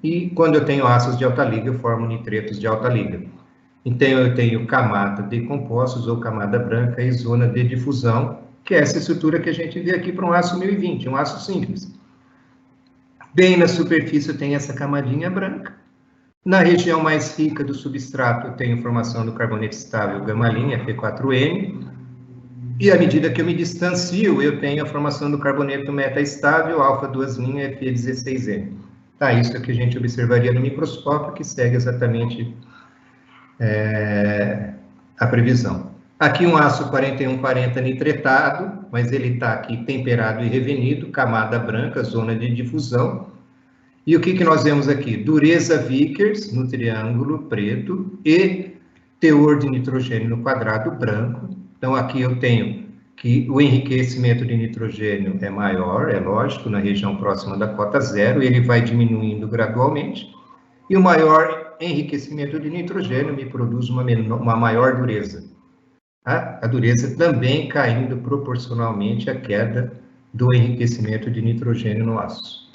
e quando eu tenho aços de alta liga, eu formo nitretos de alta liga. Então, eu tenho camada de compostos, ou camada branca, e zona de difusão, que é essa estrutura que a gente vê aqui para um aço 1020, um aço simples. Bem na superfície, eu tenho essa camadinha branca. Na região mais rica do substrato, eu tenho formação do carboneto estável gama', Fe4N, e à medida que eu me distancio, eu tenho a formação do carboneto metaestável, alfa 2' Fe16N. Tá, isso é que a gente observaria no microscópio, que segue exatamente a previsão. Aqui um aço 4140 nitretado, mas ele está aqui temperado e revenido, camada branca, zona de difusão. E o que nós vemos aqui? Dureza Vickers no triângulo preto e teor de nitrogênio no quadrado branco. Então, aqui eu tenho que o enriquecimento de nitrogênio é maior, é lógico, na região próxima da cota zero, ele vai diminuindo gradualmente, e o maior enriquecimento de nitrogênio me produz uma maior dureza. Tá? A dureza também caindo proporcionalmente à queda do enriquecimento de nitrogênio no aço.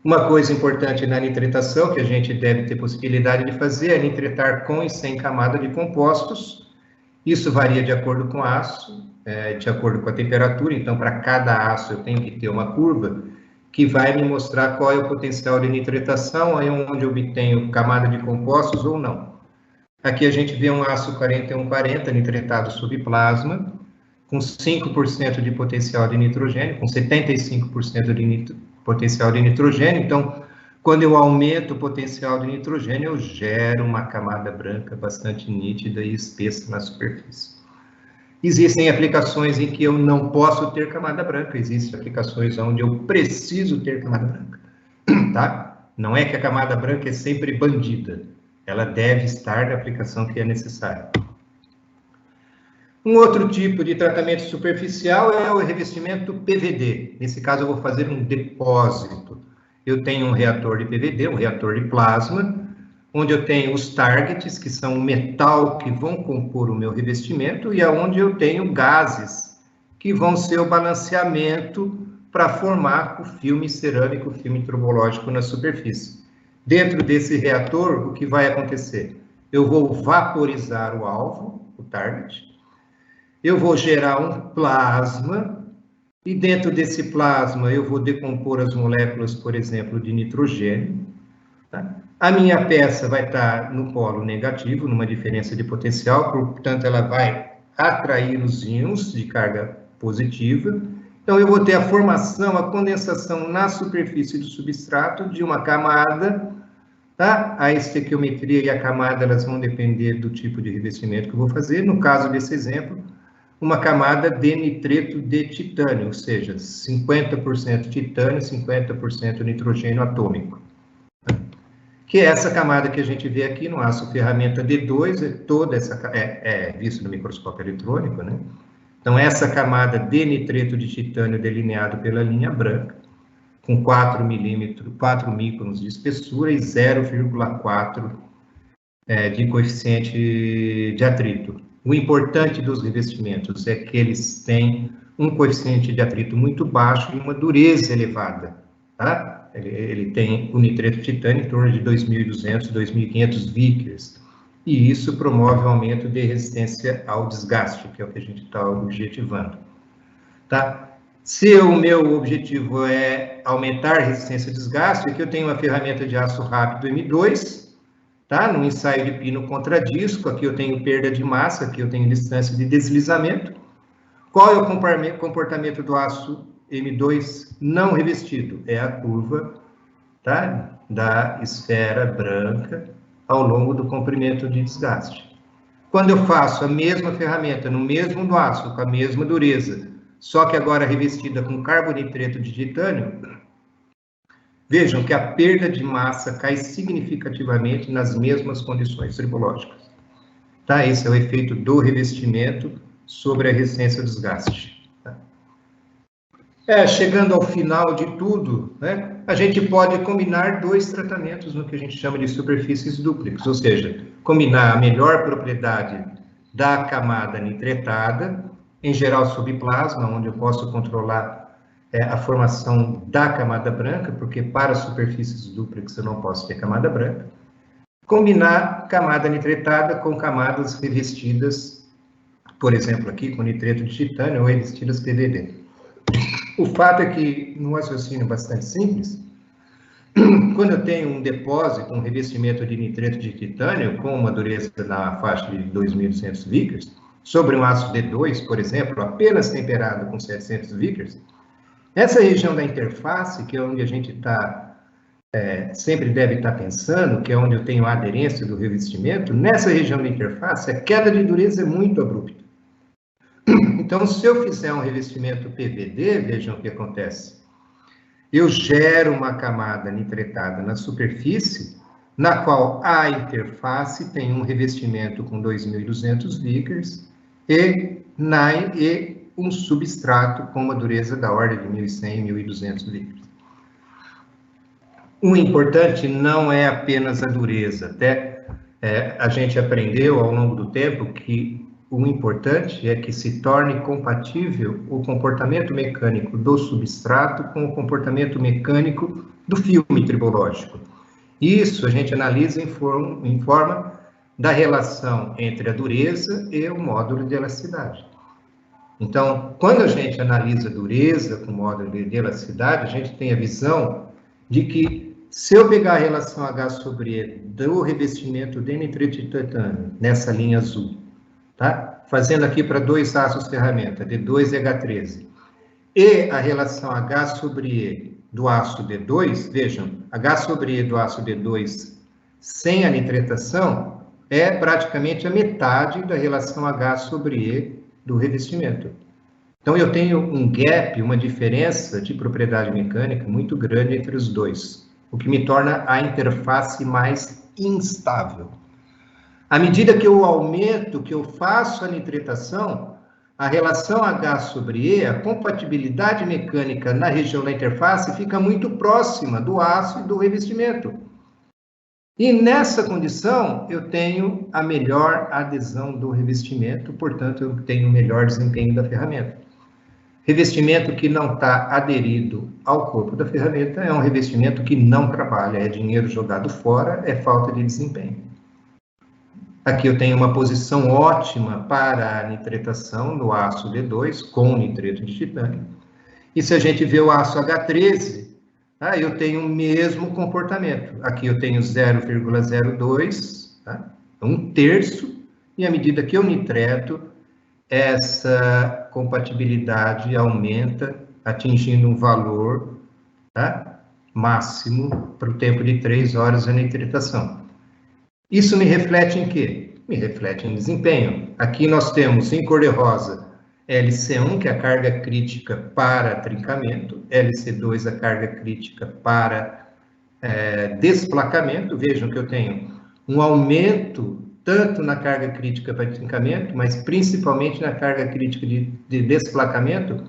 Uma coisa importante na nitretação, que a gente deve ter possibilidade de fazer, é nitretar com e sem camada de compostos. Isso varia de acordo com o aço, de acordo com a temperatura. Então, para cada aço, eu tenho que ter uma curva que vai me mostrar qual é o potencial de nitretação, aí onde eu obtenho camada de compostos ou não. Aqui a gente vê um aço 4140 nitretado sob plasma, com 5% de potencial de nitrogênio, com 75% de potencial de nitrogênio. Então, Quando eu aumento o potencial de nitrogênio, eu gero uma camada branca bastante nítida e espessa na superfície. Existem aplicações em que eu não posso ter camada branca, existem aplicações onde eu preciso ter camada branca, tá? Não é que a camada branca é sempre bandida, ela deve estar na aplicação que é necessária. Um outro tipo de tratamento superficial é o revestimento PVD. Nesse caso, eu vou fazer um depósito. Eu tenho um reator de PVD, um reator de plasma, onde eu tenho os targets, que são o metal que vão compor o meu revestimento, e aonde eu tenho gases, que vão ser o balanceamento para formar o filme cerâmico, o filme trobológico na superfície. Dentro desse reator, o que vai acontecer? Eu vou vaporizar o alvo, o target, eu vou gerar um plasma, e dentro desse plasma eu vou decompor as moléculas, por exemplo, de nitrogênio. Tá? A minha peça vai estar no polo negativo, numa diferença de potencial, portanto ela vai atrair os íons de carga positiva. Então eu vou ter a formação, a condensação na superfície do substrato de uma camada, tá? A estequiometria e a camada elas vão depender do tipo de revestimento que eu vou fazer. No caso desse exemplo, uma camada de nitreto de titânio, ou seja, 50% titânio, 50% nitrogênio atômico. Que é essa camada que a gente vê aqui no aço ferramenta D2, toda essa visto no microscópio eletrônico, né? Então, essa camada de nitreto de titânio delineado pela linha branca, com 4 microns de espessura e 0,4 de coeficiente de atrito. O importante dos revestimentos é que eles têm um coeficiente de atrito muito baixo e uma dureza elevada, tá? Ele tem o nitreto de titânio em torno de 2.200, 2.500 Vickers, e isso promove o aumento de resistência ao desgaste, que é o que a gente está objetivando, tá? Se o meu objetivo é aumentar a resistência ao desgaste, aqui eu tenho uma ferramenta de aço rápido M2, tá? No ensaio de pino contra disco, aqui eu tenho perda de massa, aqui eu tenho distância de deslizamento. Qual é o comportamento do aço M2 não revestido? É a curva, tá? Da esfera branca ao longo do comprimento de desgaste. Quando eu faço a mesma ferramenta no mesmo do aço, com a mesma dureza, só que agora revestida com carbonitreto de titânio, vejam que a perda de massa cai significativamente nas mesmas condições tribológicas. Tá? Esse é o efeito do revestimento sobre a resistência ao desgaste. Tá? Chegando ao final de tudo, né, a gente pode combinar dois tratamentos no que a gente chama de superfícies dúplex, ou seja, combinar a melhor propriedade da camada nitretada, em geral sob plasma, onde eu posso controlar a formação da camada branca, porque para superfícies dúplex eu não posso ter camada branca. Combinar camada nitretada com camadas revestidas, por exemplo, aqui com nitreto de titânio ou revestidas PVD. O fato é que, num raciocínio bastante simples, quando eu tenho um depósito, um revestimento de nitreto de titânio com uma dureza na faixa de 2.200 Vickers, sobre um aço D2, por exemplo, apenas temperado com 700 Vickers, essa região da interface, que é onde a gente sempre deve estar pensando, que é onde eu tenho a aderência do revestimento, nessa região da interface, a queda de dureza é muito abrupta. Então, se eu fizer um revestimento PVD, vejam o que acontece. Eu gero uma camada nitretada na superfície, na qual a interface tem um revestimento com 2.200 Vickers e um substrato com uma dureza da ordem de 1.100, 1.200 Vickers. O importante não é apenas a dureza, até a gente aprendeu ao longo do tempo que o importante é que se torne compatível o comportamento mecânico do substrato com o comportamento mecânico do filme tribológico. Isso a gente analisa em forma da relação entre a dureza e o módulo de elasticidade. Então, quando a gente analisa dureza com módulo de elasticidade, a gente tem a visão de que, se eu pegar a relação H sobre E do revestimento de nitreto de titânio, nessa linha azul, tá? Fazendo aqui para dois aços ferramenta, D2 e H13, e a relação H sobre E do aço D2, vejam, H sobre E do aço D2 sem a nitretação é praticamente a metade da relação H sobre E do revestimento. Então, eu tenho um gap, uma diferença de propriedade mecânica muito grande entre os dois, o que me torna a interface mais instável. À medida que eu aumento, que eu faço a nitretação, a relação H sobre E, a compatibilidade mecânica na região da interface fica muito próxima do aço e do revestimento. E nessa condição, eu tenho a melhor adesão do revestimento, portanto, eu tenho o melhor desempenho da ferramenta. Revestimento que não está aderido ao corpo da ferramenta é um revestimento que não trabalha, é dinheiro jogado fora, é falta de desempenho. Aqui eu tenho uma posição ótima para a nitretação do aço D2 com nitreto de titânio. E se a gente vê o aço H13, eu tenho o mesmo comportamento. Aqui eu tenho 0,02, um terço, e à medida que eu nitreto, essa compatibilidade aumenta, atingindo um valor máximo para o tempo de 3 horas de nitretação. Isso me reflete em quê? Me reflete em desempenho. Aqui nós temos, em cor-de-rosa, LC1, que é a carga crítica para trincamento, LC2, a carga crítica para desplacamento. Vejam que eu tenho um aumento tanto na carga crítica para trincamento, mas principalmente na carga crítica de desplacamento,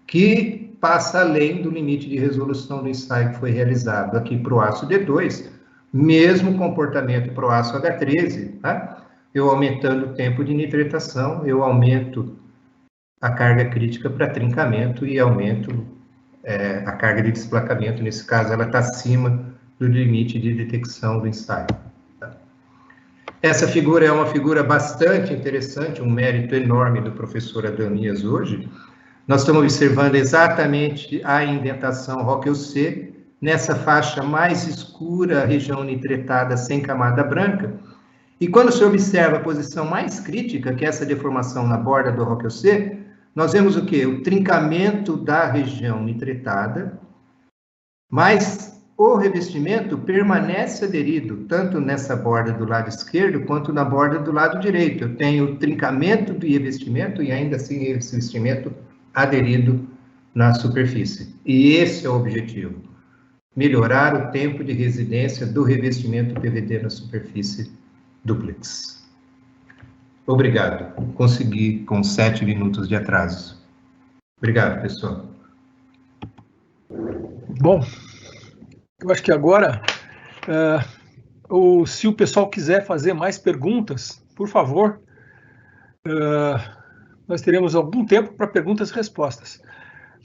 que passa além do limite de resolução do ensaio que foi realizado. Aqui para o aço D2, mesmo comportamento para o aço H13, eu aumentando o tempo de nitretação, eu aumento a carga crítica para trincamento e aumento a carga de desplacamento. Nesse caso, ela está acima do limite de detecção do ensaio. Essa figura é uma figura bastante interessante, um mérito enorme do professor Adamias hoje. Nós estamos observando exatamente a indentação Rockel-C, nessa faixa mais escura, a região nitretada sem camada branca. E quando se observa a posição mais crítica, que é essa deformação na borda do Rockel-C, nós vemos o quê? O trincamento da região nitretada, mas o revestimento permanece aderido, tanto nessa borda do lado esquerdo, quanto na borda do lado direito. Eu tenho o trincamento do revestimento e ainda assim esse revestimento aderido na superfície. E esse é o objetivo. Melhorar o tempo de residência do revestimento PVD na superfície duplex. Obrigado. Consegui com 7 minutos de atraso. Obrigado, pessoal. Bom, eu acho que agora, se o pessoal quiser fazer mais perguntas, por favor, nós teremos algum tempo para perguntas e respostas.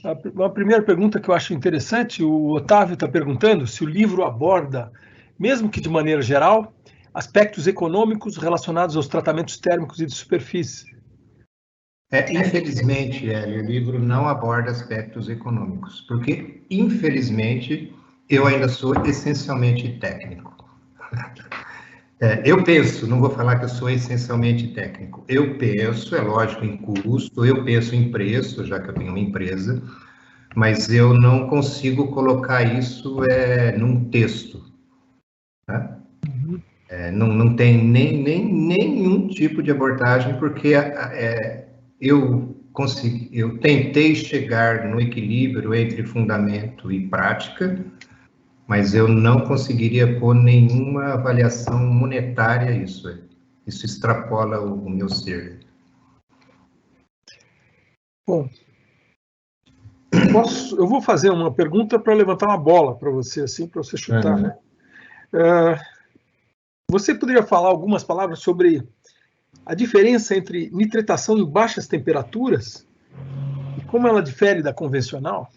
A primeira pergunta que eu acho interessante, o Otávio está perguntando se o livro aborda, mesmo que de maneira geral, aspectos econômicos relacionados aos tratamentos térmicos e de superfície. Infelizmente, Hélio, o livro não aborda aspectos econômicos, porque, infelizmente, eu ainda sou essencialmente técnico. Eu penso, não vou falar que eu sou essencialmente técnico, eu penso, é lógico, em custo, eu penso em preço, já que eu tenho uma empresa, mas eu não consigo colocar isso num texto. Tá? Não tem nenhum tipo de abordagem, porque eu tentei chegar no equilíbrio entre fundamento e prática, mas eu não conseguiria pôr nenhuma avaliação monetária isso. Isso extrapola o meu ser. Bom, eu vou fazer uma pergunta para levantar uma bola para você, assim, para você chutar, né? Você poderia falar algumas palavras sobre a diferença entre nitretação em baixas temperaturas e como ela difere da convencional?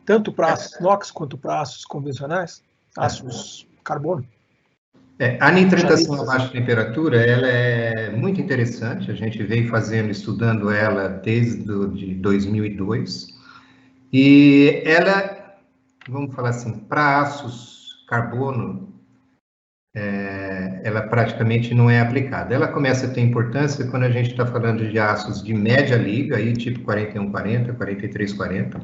Tanto para aços inox quanto para aços convencionais, aços carbono. A nitretação a baixa temperatura, ela é muito interessante, a gente veio estudando ela desde 2002, e ela, vamos falar assim, para aços carbono, ela praticamente não é aplicada. Ela começa a ter importância quando a gente está falando de aços de média liga, aí tipo 4140, 4340,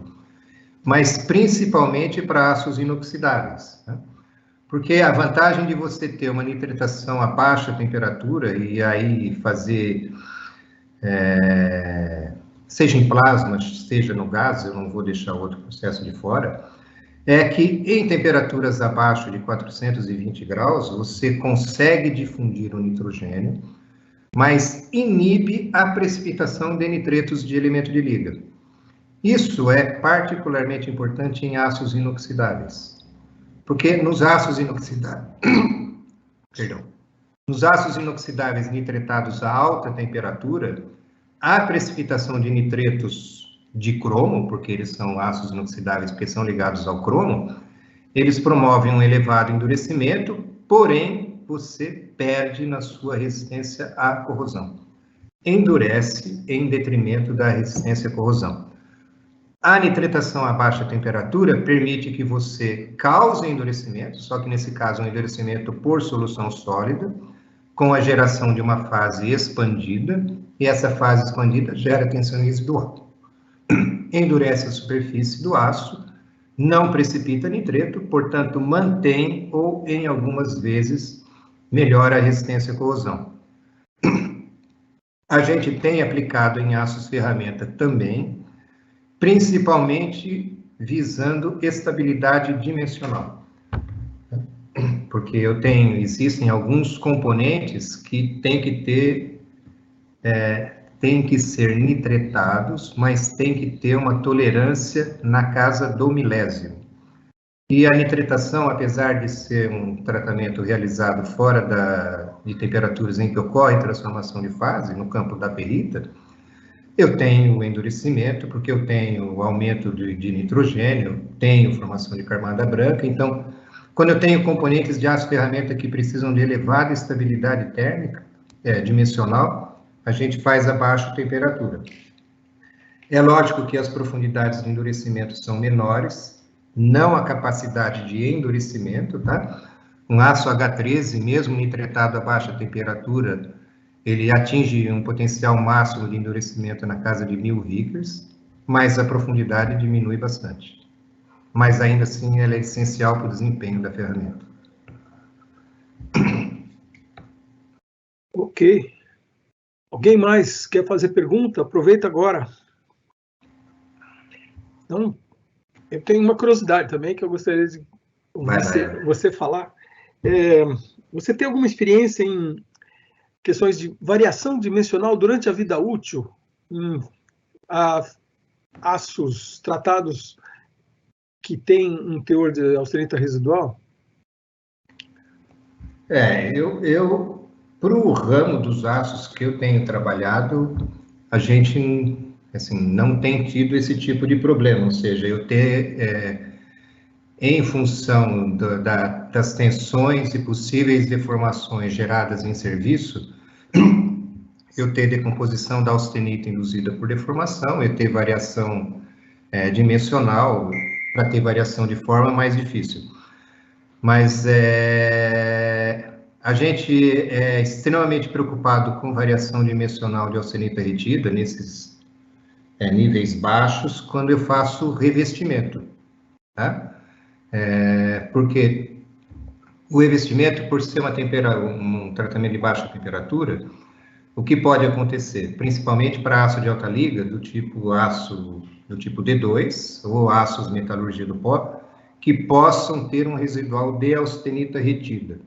mas principalmente para aços inoxidáveis, né? Porque a vantagem de você ter uma nitratação a baixa temperatura e aí fazer, seja em plasma, seja no gás, eu não vou deixar outro processo de fora, é que em temperaturas abaixo de 420 graus, você consegue difundir o nitrogênio, mas inibe a precipitação de nitretos de elemento de liga. Isso é particularmente importante em aços inoxidáveis. Porque nos aços inoxidáveis, nos aços inoxidáveis nitretados a alta temperatura, a precipitação de nitretos de cromo, porque eles são aços inoxidáveis porque são ligados ao cromo, eles promovem um elevado endurecimento, porém você perde na sua resistência à corrosão. Endurece em detrimento da resistência à corrosão. A nitretação a baixa temperatura permite que você cause endurecimento, só que nesse caso um endurecimento por solução sólida, com a geração de uma fase expandida, e essa fase expandida gera tensão residual. Endurece a superfície do aço, não precipita nitreto, portanto mantém ou, em algumas vezes, melhora a resistência à corrosão. A gente tem aplicado em aços ferramenta também, principalmente visando estabilidade dimensional. Porque existem alguns componentes que têm que ser nitretados, mas tem que ter uma tolerância na casa do milésimo. E a nitretação, apesar de ser um tratamento realizado fora de temperaturas em que ocorre transformação de fase, no campo da perita, eu tenho endurecimento, porque eu tenho aumento de nitrogênio, tenho formação de camada branca. Então, quando eu tenho componentes de aço ferramenta que precisam de elevada estabilidade térmica, dimensional, a gente faz a baixa temperatura. É lógico que as profundidades de endurecimento são menores, não a capacidade de endurecimento, tá? Um aço H13, mesmo nitretado a baixa temperatura, ele atinge um potencial máximo de endurecimento na casa de 1000 Vickers, mas a profundidade diminui bastante. Mas ainda assim ela é essencial para o desempenho da ferramenta. Ok. Alguém mais quer fazer pergunta? Aproveita agora. Então, eu tenho uma curiosidade também que eu gostaria de você falar. Você tem alguma experiência em questões de variação dimensional durante a vida útil em aços tratados que tem um teor de austenita residual? Para o ramo dos aços que eu tenho trabalhado, a gente assim, não tem tido esse tipo de problema, ou seja, eu ter, em função das tensões e possíveis deformações geradas em serviço, eu ter decomposição da austenita induzida por deformação, eu ter variação dimensional, para ter variação de forma mais difícil. Mas a gente é extremamente preocupado com variação dimensional de austenita retida, nesses níveis baixos, quando eu faço revestimento, tá? Porque o revestimento, por ser um tratamento de baixa temperatura, o que pode acontecer? Principalmente para aço de alta liga, do tipo D2, ou aços metalurgia do pó, que possam ter um residual de austenita retida.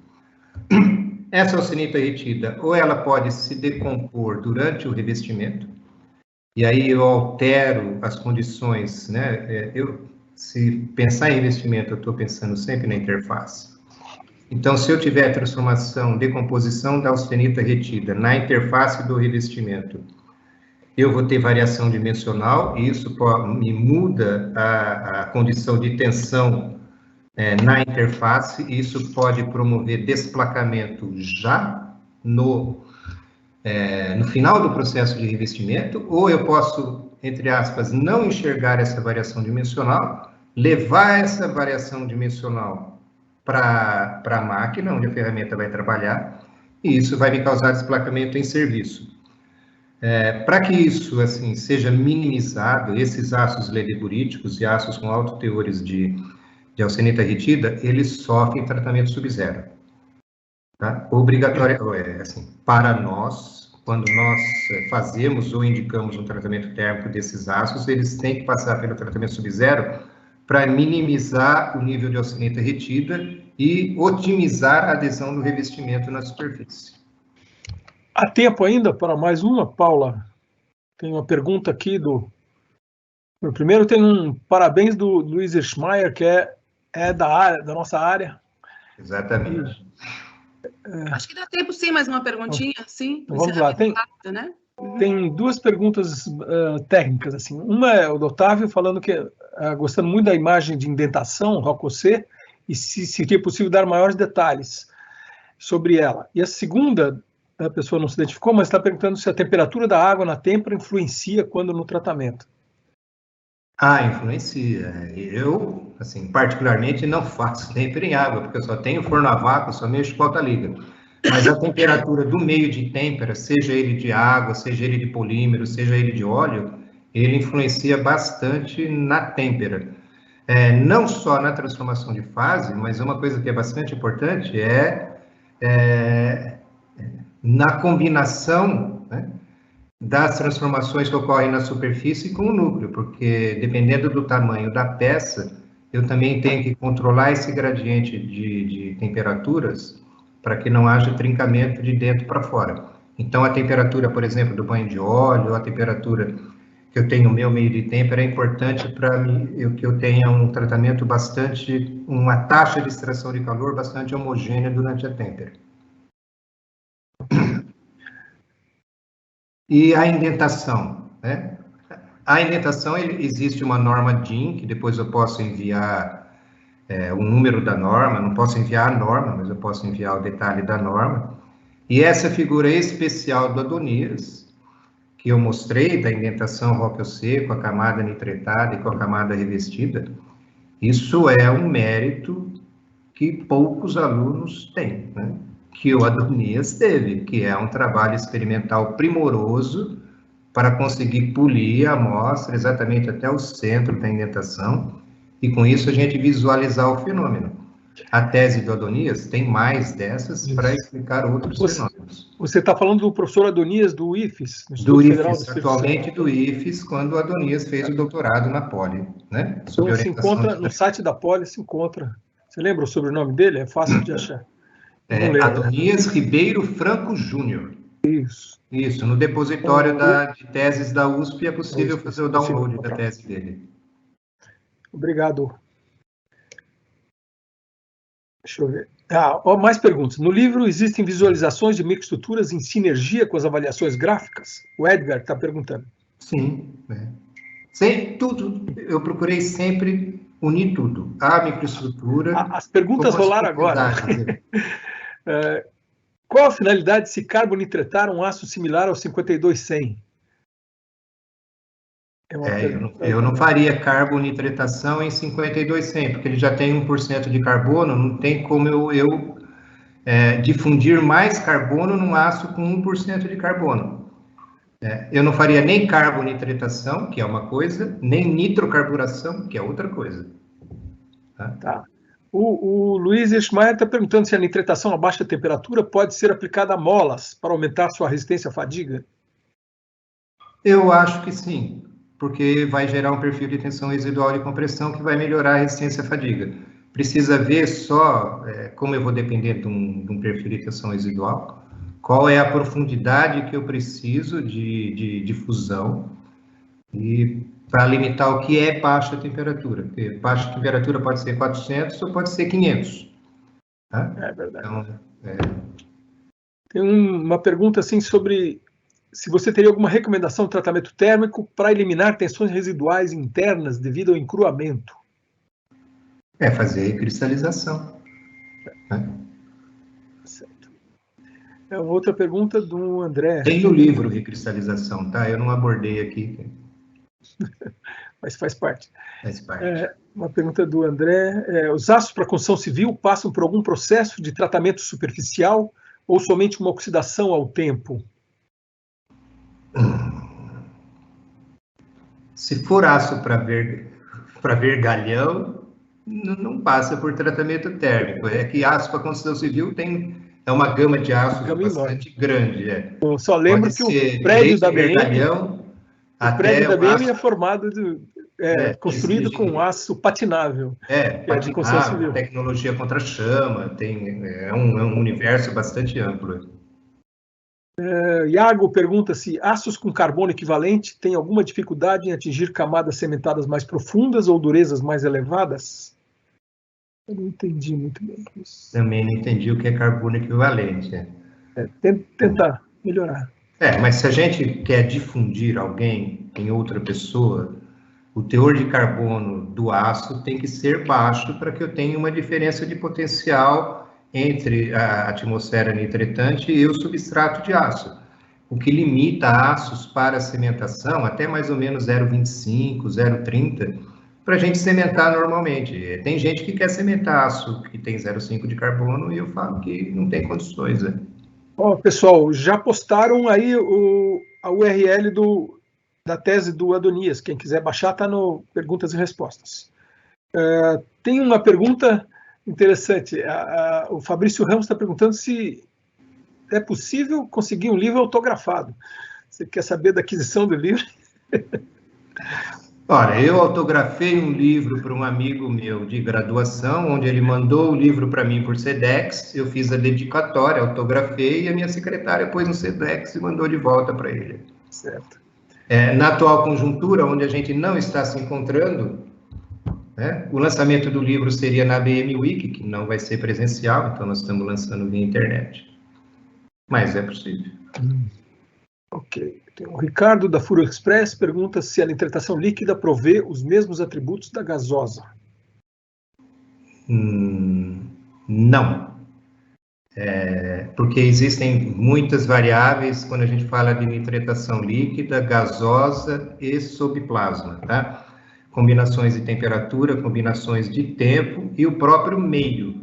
Essa austenita retida, ou ela pode se decompor durante o revestimento, e aí eu altero as condições, né? Se pensar em revestimento, eu estou pensando sempre na interface. Então, se eu tiver transformação, decomposição da austenita retida na interface do revestimento, eu vou ter variação dimensional, e isso me muda a condição de tensão na interface, e isso pode promover desplacamento já no final do processo de revestimento, ou eu posso, entre aspas, não enxergar essa variação dimensional, levar essa variação dimensional para a máquina, onde a ferramenta vai trabalhar, e isso vai me causar desplacamento em serviço. Para que isso assim, seja minimizado, esses ácidos ledeburíticos e ácidos com altos teores de ausenita retida, eles sofrem tratamento sub-zero. Tá? Obrigatório, assim, para nós, quando nós fazemos ou indicamos um tratamento térmico desses ácidos, eles têm que passar pelo tratamento sub-zero para minimizar o nível de ausenita retida e otimizar a adesão do revestimento na superfície. Há tempo ainda para mais uma, Paula? Tem uma pergunta aqui do... Primeiro tem um parabéns do Luiz Schmeier, que é da nossa área. Exatamente. Acho que dá tempo, sim, mais uma perguntinha, sim. Vamos lá, rápido, né? Tem duas perguntas técnicas, assim. Uma é o do Otávio falando que gostando muito da imagem de indentação, Rococê, e se seria possível dar maiores detalhes sobre ela. E a segunda, a pessoa não se identificou, mas está perguntando se a temperatura da água na têmpora influencia quando no tratamento. Influencia. Eu, assim, particularmente, não faço têmpera em água, porque eu só tenho forno a vácuo, só mexo com alta-liga. Mas a temperatura do meio de têmpera, seja ele de água, seja ele de polímero, seja ele de óleo, ele influencia bastante na têmpera. Não só na transformação de fase, mas uma coisa que é bastante importante na combinação, né, das transformações que ocorrem na superfície com o núcleo, porque dependendo do tamanho da peça, eu também tenho que controlar esse gradiente de temperaturas para que não haja trincamento de dentro para fora. Então, a temperatura, por exemplo, do banho de óleo, a temperatura que eu tenho o meu meio de têmpera é importante para que eu tenha um tratamento uma taxa de extração de calor bastante homogênea durante a têmpera. E a indentação, né? A indentação, existe uma norma DIN, que depois eu posso enviar o número da norma, não posso enviar a norma, mas eu posso enviar o detalhe da norma. E essa figura especial do Adonias, que eu mostrei, da indentação Rococê, com a camada nitretada e com a camada revestida, isso é um mérito que poucos alunos têm, né? Que o Adonias teve, que é um trabalho experimental primoroso para conseguir polir a amostra exatamente até o centro da indentação, e com isso a gente visualizar o fenômeno. A tese do Adonias tem mais dessas para explicar outros fenômenos. Você está falando do professor Adonias do IFES? Do IFES, atualmente do IFES, quando o Adonias fez o doutorado na Poli, né? Então se encontra no site da Poli, se encontra. Você lembra o sobrenome dele? É fácil de achar. Adonias Ribeiro Franco Júnior. Isso, no depositório de teses da USP é possível fazer o download da tese dele. Obrigado. Deixa eu ver. Mais perguntas. No livro existem visualizações de microestruturas em sinergia com as avaliações gráficas? O Edgar está perguntando. Sim. Tudo. Eu procurei sempre unir tudo. A microestrutura... As perguntas rolaram agora. Qual a finalidade de se carbonitretar um ácido similar ao 52-100? Eu não faria carbonitretação em 52-100, porque ele já tem 1% de carbono, não tem como eu difundir mais carbono num ácido com 1% de carbono. Eu não faria nem carbonitretação, que é uma coisa, nem nitrocarburação, que é outra coisa. Tá. O Luiz Schmeier está perguntando se a nitretação a baixa temperatura pode ser aplicada a molas para aumentar sua resistência à fadiga? Eu acho que sim, porque vai gerar um perfil de tensão residual de compressão que vai melhorar a resistência à fadiga. Precisa ver só como eu vou depender de um perfil de tensão residual, qual é a profundidade que eu preciso de difusão, e para limitar o que é baixa temperatura, porque baixa temperatura pode ser 400 ou pode ser 500. Tá? É verdade. Então, Tem uma pergunta assim sobre se você teria alguma recomendação de tratamento térmico para eliminar tensões residuais internas devido ao encruamento. Fazer recristalização. Né? Certo. Outra pergunta do André. Tem no livro recristalização, tá? Eu não abordei aqui. Mas faz parte. Faz parte. Uma pergunta do André. Os aços para construção civil passam por algum processo de tratamento superficial ou somente uma oxidação ao tempo? Se for aço para vergalhão, não passa por tratamento térmico. É que aço para construção civil é uma gama de aços bastante grande. Eu só lembro que o prédio da BM, é formado construído com aço patinável. De construção civil. Tecnologia contra chama, é um universo bastante amplo. Iago pergunta se aços com carbono equivalente têm alguma dificuldade em atingir camadas cementadas mais profundas ou durezas mais elevadas? Eu não entendi muito bem isso. Também não entendi o que é carbono equivalente. Tentar melhorar. Mas se a gente quer difundir alguém em outra pessoa, o teor de carbono do aço tem que ser baixo para que eu tenha uma diferença de potencial entre a atmosfera nitretante e o substrato de aço, o que limita aços para cimentação até mais ou menos 0,25, 0,30, para a gente cimentar normalmente. Tem gente que quer cimentar aço que tem 0,5 de carbono e eu falo que não tem condições. Pessoal, já postaram aí a URL da tese do Adonias. Quem quiser baixar está no Perguntas e Respostas. Tem uma pergunta interessante. O Fabrício Ramos está perguntando se é possível conseguir um livro autografado. Você quer saber da aquisição do livro? Olha, eu autografei um livro para um amigo meu de graduação, onde ele mandou o livro para mim por Sedex, eu fiz a dedicatória, autografei, e a minha secretária pôs no Sedex e mandou de volta para ele. Certo. Na atual conjuntura, onde a gente não está se encontrando, o lançamento do livro seria na ABM Week, que não vai ser presencial, então nós estamos lançando via internet. Mas é possível. Ok. O Ricardo, da Furo Express, pergunta se a nitratação líquida provê os mesmos atributos da gasosa. Não. Porque existem muitas variáveis quando a gente fala de nitratação líquida, gasosa e subplasma, tá? Combinações de temperatura, combinações de tempo e o próprio meio,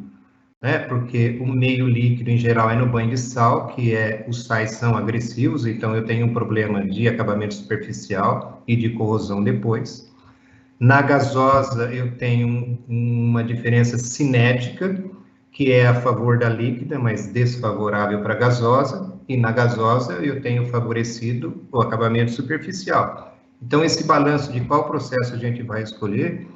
né? Porque o meio líquido, em geral, é no banho de sal, que os sais são agressivos, então eu tenho um problema de acabamento superficial e de corrosão depois. Na gasosa, eu tenho uma diferença cinética, que é a favor da líquida, mas desfavorável para a gasosa, e na gasosa eu tenho favorecido o acabamento superficial. Então, esse balanço de qual processo a gente vai escolher,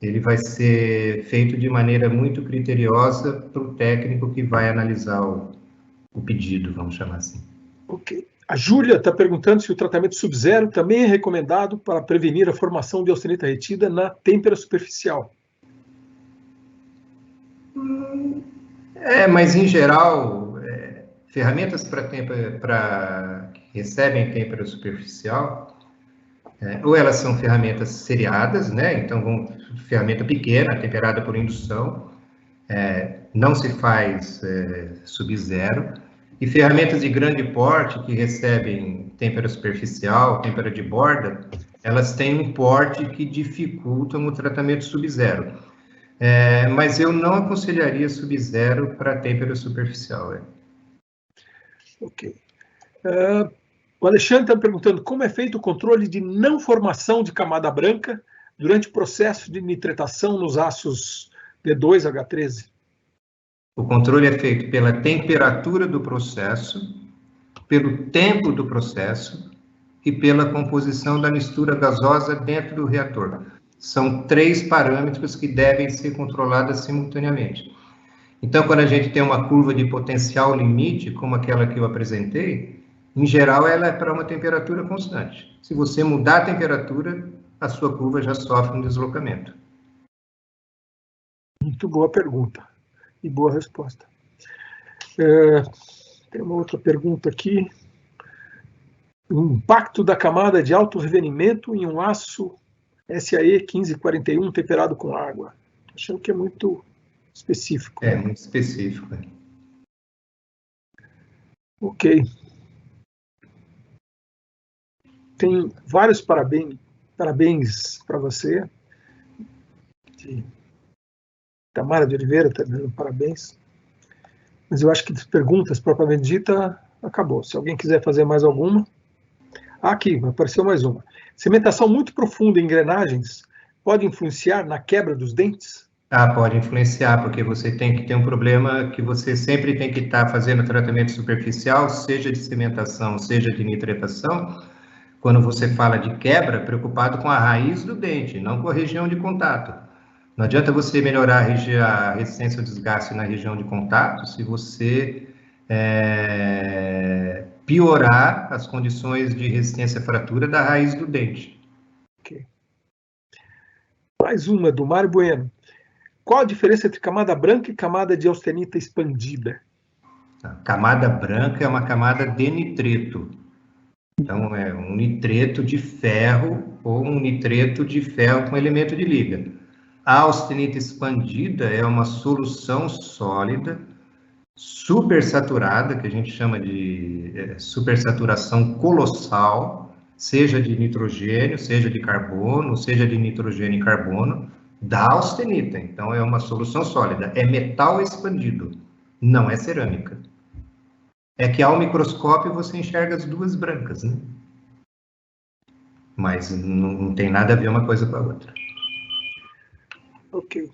ele vai ser feito de maneira muito criteriosa para o técnico que vai analisar o pedido, vamos chamar assim. Ok. A Júlia está perguntando se o tratamento sub-zero também é recomendado para prevenir a formação de austenita retida na têmpera superficial. Mas em geral, ferramentas que recebem têmpera superficial, ou elas são ferramentas seriadas, né? Então, ferramenta pequena, temperada por indução, não se faz sub-zero, e ferramentas de grande porte que recebem têmpera superficial, têmpera de borda, elas têm um porte que dificultam o tratamento sub-zero. Mas eu não aconselharia sub-zero para têmpera superficial. Ok. O Alexandre está perguntando como é feito o controle de não formação de camada branca durante o processo de nitratação nos aços D2, H13. O controle é feito pela temperatura do processo, pelo tempo do processo e pela composição da mistura gasosa dentro do reator. São 3 parâmetros que devem ser controlados simultaneamente. Então, quando a gente tem uma curva de potencial limite, como aquela que eu apresentei, em geral, ela é para uma temperatura constante. Se você mudar a temperatura, a sua curva já sofre um deslocamento. Muito boa pergunta e boa resposta. Tem uma outra pergunta aqui. O impacto da camada de alto revenimento em um aço SAE 1541 temperado com água. Achando que é muito específico. Muito específico. Ok. Tem vários parabéns para você. Tamara de Oliveira está dando parabéns. Mas eu acho que de perguntas propriamente dita, acabou. Se alguém quiser fazer mais alguma. Aqui, apareceu mais uma. Cimentação muito profunda em engrenagens pode influenciar na quebra dos dentes? Pode influenciar, porque você tem que ter um problema que você sempre tem que estar fazendo tratamento superficial, seja de cimentação, seja de nitratação, quando você fala de quebra, preocupado com a raiz do dente, não com a região de contato. Não adianta você melhorar a resistência ao desgaste na região de contato se você piorar as condições de resistência à fratura da raiz do dente. Okay. Mais uma, do Mário Bueno. Qual a diferença entre camada branca e camada de austenita expandida? A camada branca é uma camada de nitreto. Então, é um nitreto de ferro ou um nitreto de ferro com elemento de liga. A austenita expandida é uma solução sólida, supersaturada, que a gente chama de supersaturação colossal, seja de nitrogênio, seja de carbono, seja de nitrogênio e carbono, da austenita. Então, é uma solução sólida. É metal expandido, não é cerâmica. É que ao microscópio você enxerga as duas brancas, né? Mas não tem nada a ver uma coisa com a outra. Ok.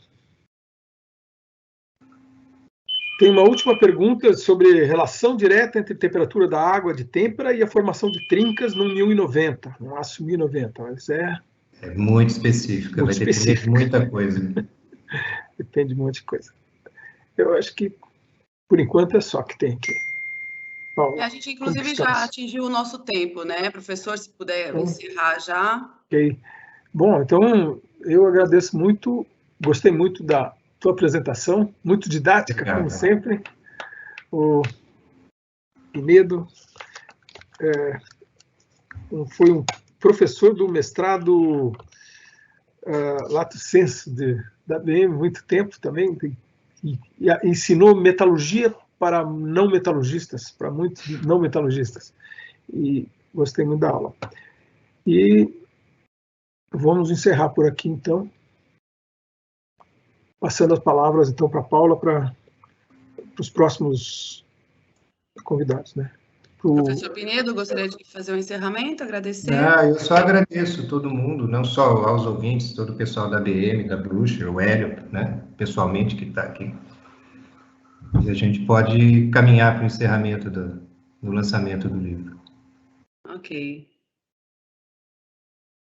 Tem uma última pergunta sobre relação direta entre a temperatura da água de têmpera e a formação de trincas no 1090, no aço 1090. Mas é muito específica, vai depender de muita coisa. Depende de um monte de coisa. Eu acho que, por enquanto, é só que tem aqui. Paulo, a gente, inclusive, já atingiu o nosso tempo, né? Professor, se puder encerrar já. Ok. Bom, então, eu agradeço muito, gostei muito da tua apresentação, muito didática, como sempre. O Pinedo foi um professor do mestrado Lato Sensu da ABM, muito tempo também, e ensinou metalurgia para não metalurgistas, para muitos não metalurgistas, e gostei muito da aula. E vamos encerrar por aqui, então, passando as palavras, então, para a Paula, para os próximos convidados, né? Professor Pinedo, gostaria de fazer um encerramento, agradecer. Eu só agradeço todo mundo, não só aos ouvintes, todo o pessoal da ABM, da Blucher, o Hélio, né, pessoalmente, que está aqui. E a gente pode caminhar para o encerramento do lançamento do livro. Ok.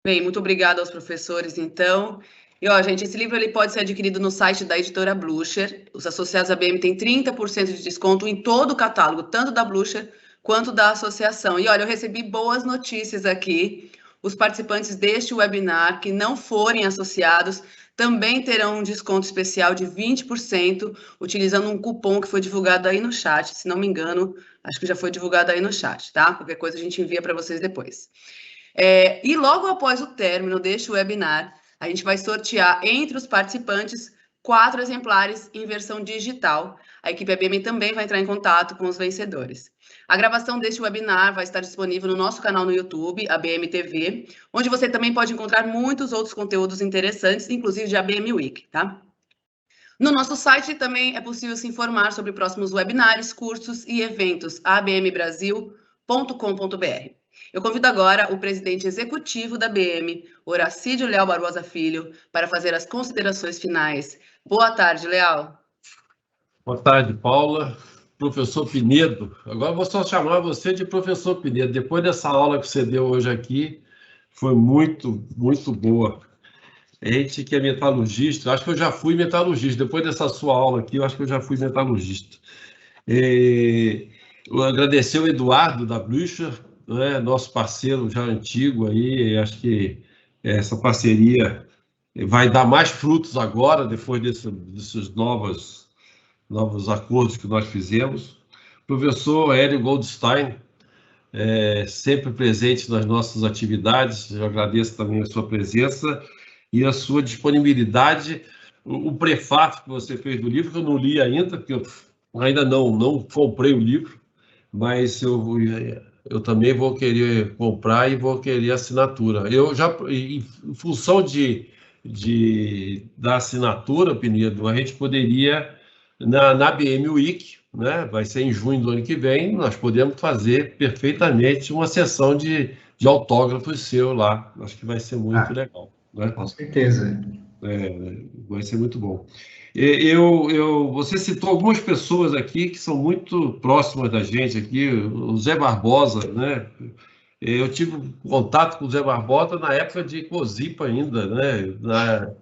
Bem, muito obrigada aos professores, então. E, gente, esse livro ele pode ser adquirido no site da editora Blucher. Os associados à ABM têm 30% de desconto em todo o catálogo, tanto da Blucher quanto da associação. E, olha, eu recebi boas notícias aqui. Os participantes deste webinar que não forem associados também terão um desconto especial de 20%, utilizando um cupom que foi divulgado aí no chat. Se não me engano, acho que já foi divulgado aí no chat, tá? Qualquer coisa a gente envia para vocês depois. E logo após o término deste webinar, a gente vai sortear entre os participantes 4 exemplares em versão digital. A equipe ABM também vai entrar em contato com os vencedores. A gravação deste webinar vai estar disponível no nosso canal no YouTube, ABM TV, onde você também pode encontrar muitos outros conteúdos interessantes, inclusive de ABM Week, tá? No nosso site também é possível se informar sobre próximos webinários, cursos e eventos, abmbrasil.com.br. Eu convido agora o presidente executivo da ABM, Horacídio Leal Barbosa Filho, para fazer as considerações finais. Boa tarde, Leal. Boa tarde, Paula. Professor Pinedo, agora vou só chamar você de professor Pinedo. Depois dessa aula que você deu hoje aqui, foi muito, muito boa. A gente que é metalurgista, acho que eu já fui metalurgista. Depois dessa sua aula aqui, eu acho que eu já fui metalurgista. Eu agradecer ao Eduardo da Blucher, né, nosso parceiro já antigo aí, acho que essa parceria vai dar mais frutos agora, depois desses novos acordos que nós fizemos. Professor Hélio Goldstein, sempre presente nas nossas atividades, eu agradeço também a sua presença e a sua disponibilidade. O prefácio que você fez do livro, que eu não li ainda, porque eu ainda não comprei o livro, mas eu também vou querer comprar e vou querer assinatura. Eu já, em função da assinatura, Pinedo, a gente poderia, na ABM Week, né, vai ser em junho do ano que vem, nós podemos fazer perfeitamente uma sessão de de autógrafos seu lá. Acho que vai ser muito legal, né? Com certeza. Vai ser muito bom. Você citou algumas pessoas aqui que são muito próximas da gente aqui, o Zé Barbosa, né? Eu tive contato com o Zé Barbosa na época de COSIPA ainda, né?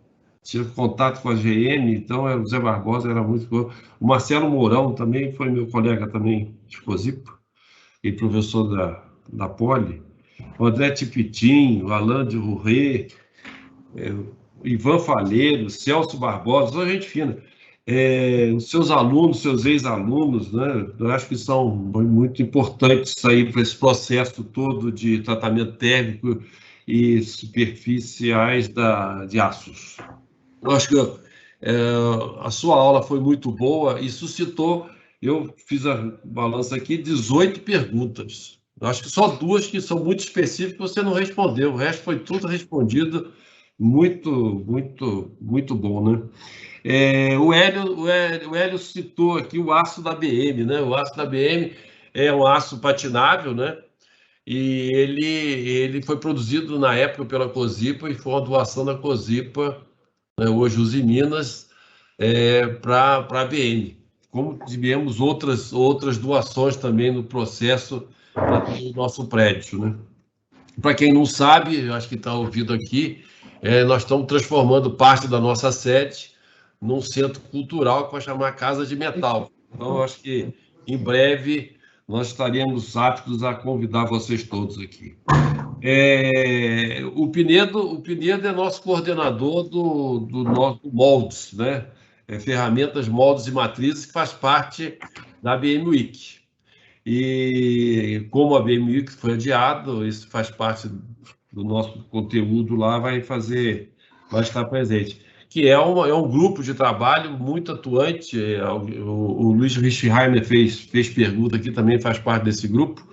Tive contato com a GM, então o Zé Barbosa era muito bom. O Marcelo Mourão também foi meu colega também de COSIPA e professor da Poli. O André Tipitim, o Alain de Rouret, Ivan Falheiro, Celso Barbosa, toda gente fina. Os seus alunos, seus ex-alunos, né? Eu acho que são muito importantes aí para esse processo todo de tratamento térmico e superficiais de aços. Eu acho que a sua aula foi muito boa e suscitou, eu fiz a balança aqui, 18 perguntas. Eu acho que só 2 que são muito específicas você não respondeu, o resto foi tudo respondido, muito, muito, muito bom, né? O Hélio citou aqui o aço da BM, né? O aço da BM é um aço patinável, né? E ele foi produzido na época pela COSIPA e foi uma doação da COSIPA, né, hoje Usiminas, para a BM. Como tivemos outras doações também no processo do nosso prédio, né? Para quem não sabe, eu acho que está ouvindo aqui, nós estamos transformando parte da nossa sede num centro cultural que vai chamar Casa de Metal. Então, eu acho que em breve nós estaremos aptos a convidar vocês todos aqui. O Pinedo é nosso coordenador do nosso Moldes, né? Ferramentas, Moldes e Matrizes, que faz parte da ABM Week. E como a ABM Week foi adiado, isso faz parte do nosso conteúdo lá, vai estar presente. Que é um grupo de trabalho muito atuante. O Luiz Richheimer fez pergunta aqui, também faz parte desse grupo.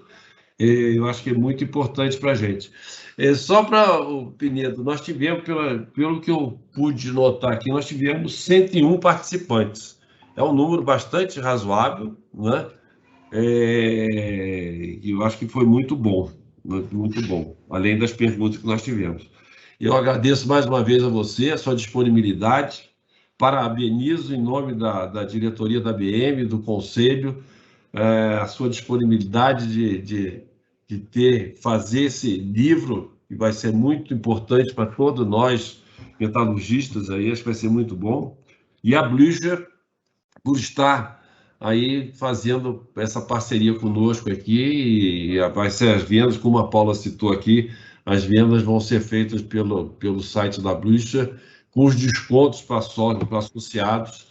Eu acho que é muito importante para a gente. Só para o Pinedo, nós tivemos, pelo que eu pude notar aqui, nós tivemos 101 participantes. É um número bastante razoável, né? Eu acho que foi muito bom, muito bom, além das perguntas que nós tivemos. Eu agradeço mais uma vez a você, a sua disponibilidade, parabenizo em nome da diretoria da ABM, do conselho, a sua disponibilidade de fazer esse livro, que vai ser muito importante para todos nós, metalurgistas, aí, acho que vai ser muito bom. E a Blücher, por estar aí fazendo essa parceria conosco aqui, e vai ser as vendas, como a Paula citou aqui, as vendas vão ser feitas pelo site da Blücher, com os descontos para associados,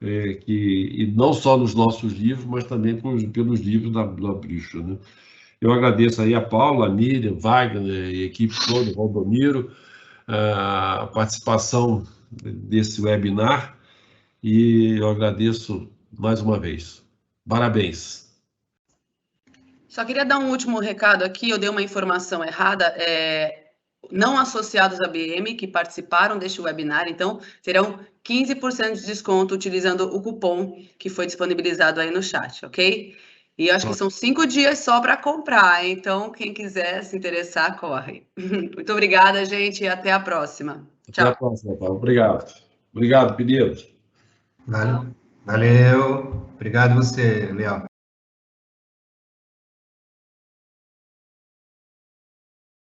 e não só nos nossos livros, mas também pelos livros da Blücher, né? Eu agradeço aí a Paula, a Miriam, Wagner e a equipe toda, o Valdomiro, a participação desse webinar, e eu agradeço mais uma vez. Parabéns. Só queria dar um último recado aqui, eu dei uma informação errada, não associados à BM que participaram deste webinar, então terão 15% de desconto utilizando o cupom que foi disponibilizado aí no chat, ok? E eu acho que são 5 dias só para comprar, então quem quiser se interessar, corre. Muito obrigada, gente, e até a próxima. Tchau. Até a próxima, Paulo. Obrigado. Obrigado, Pinedo. Valeu. Obrigado você, Leal.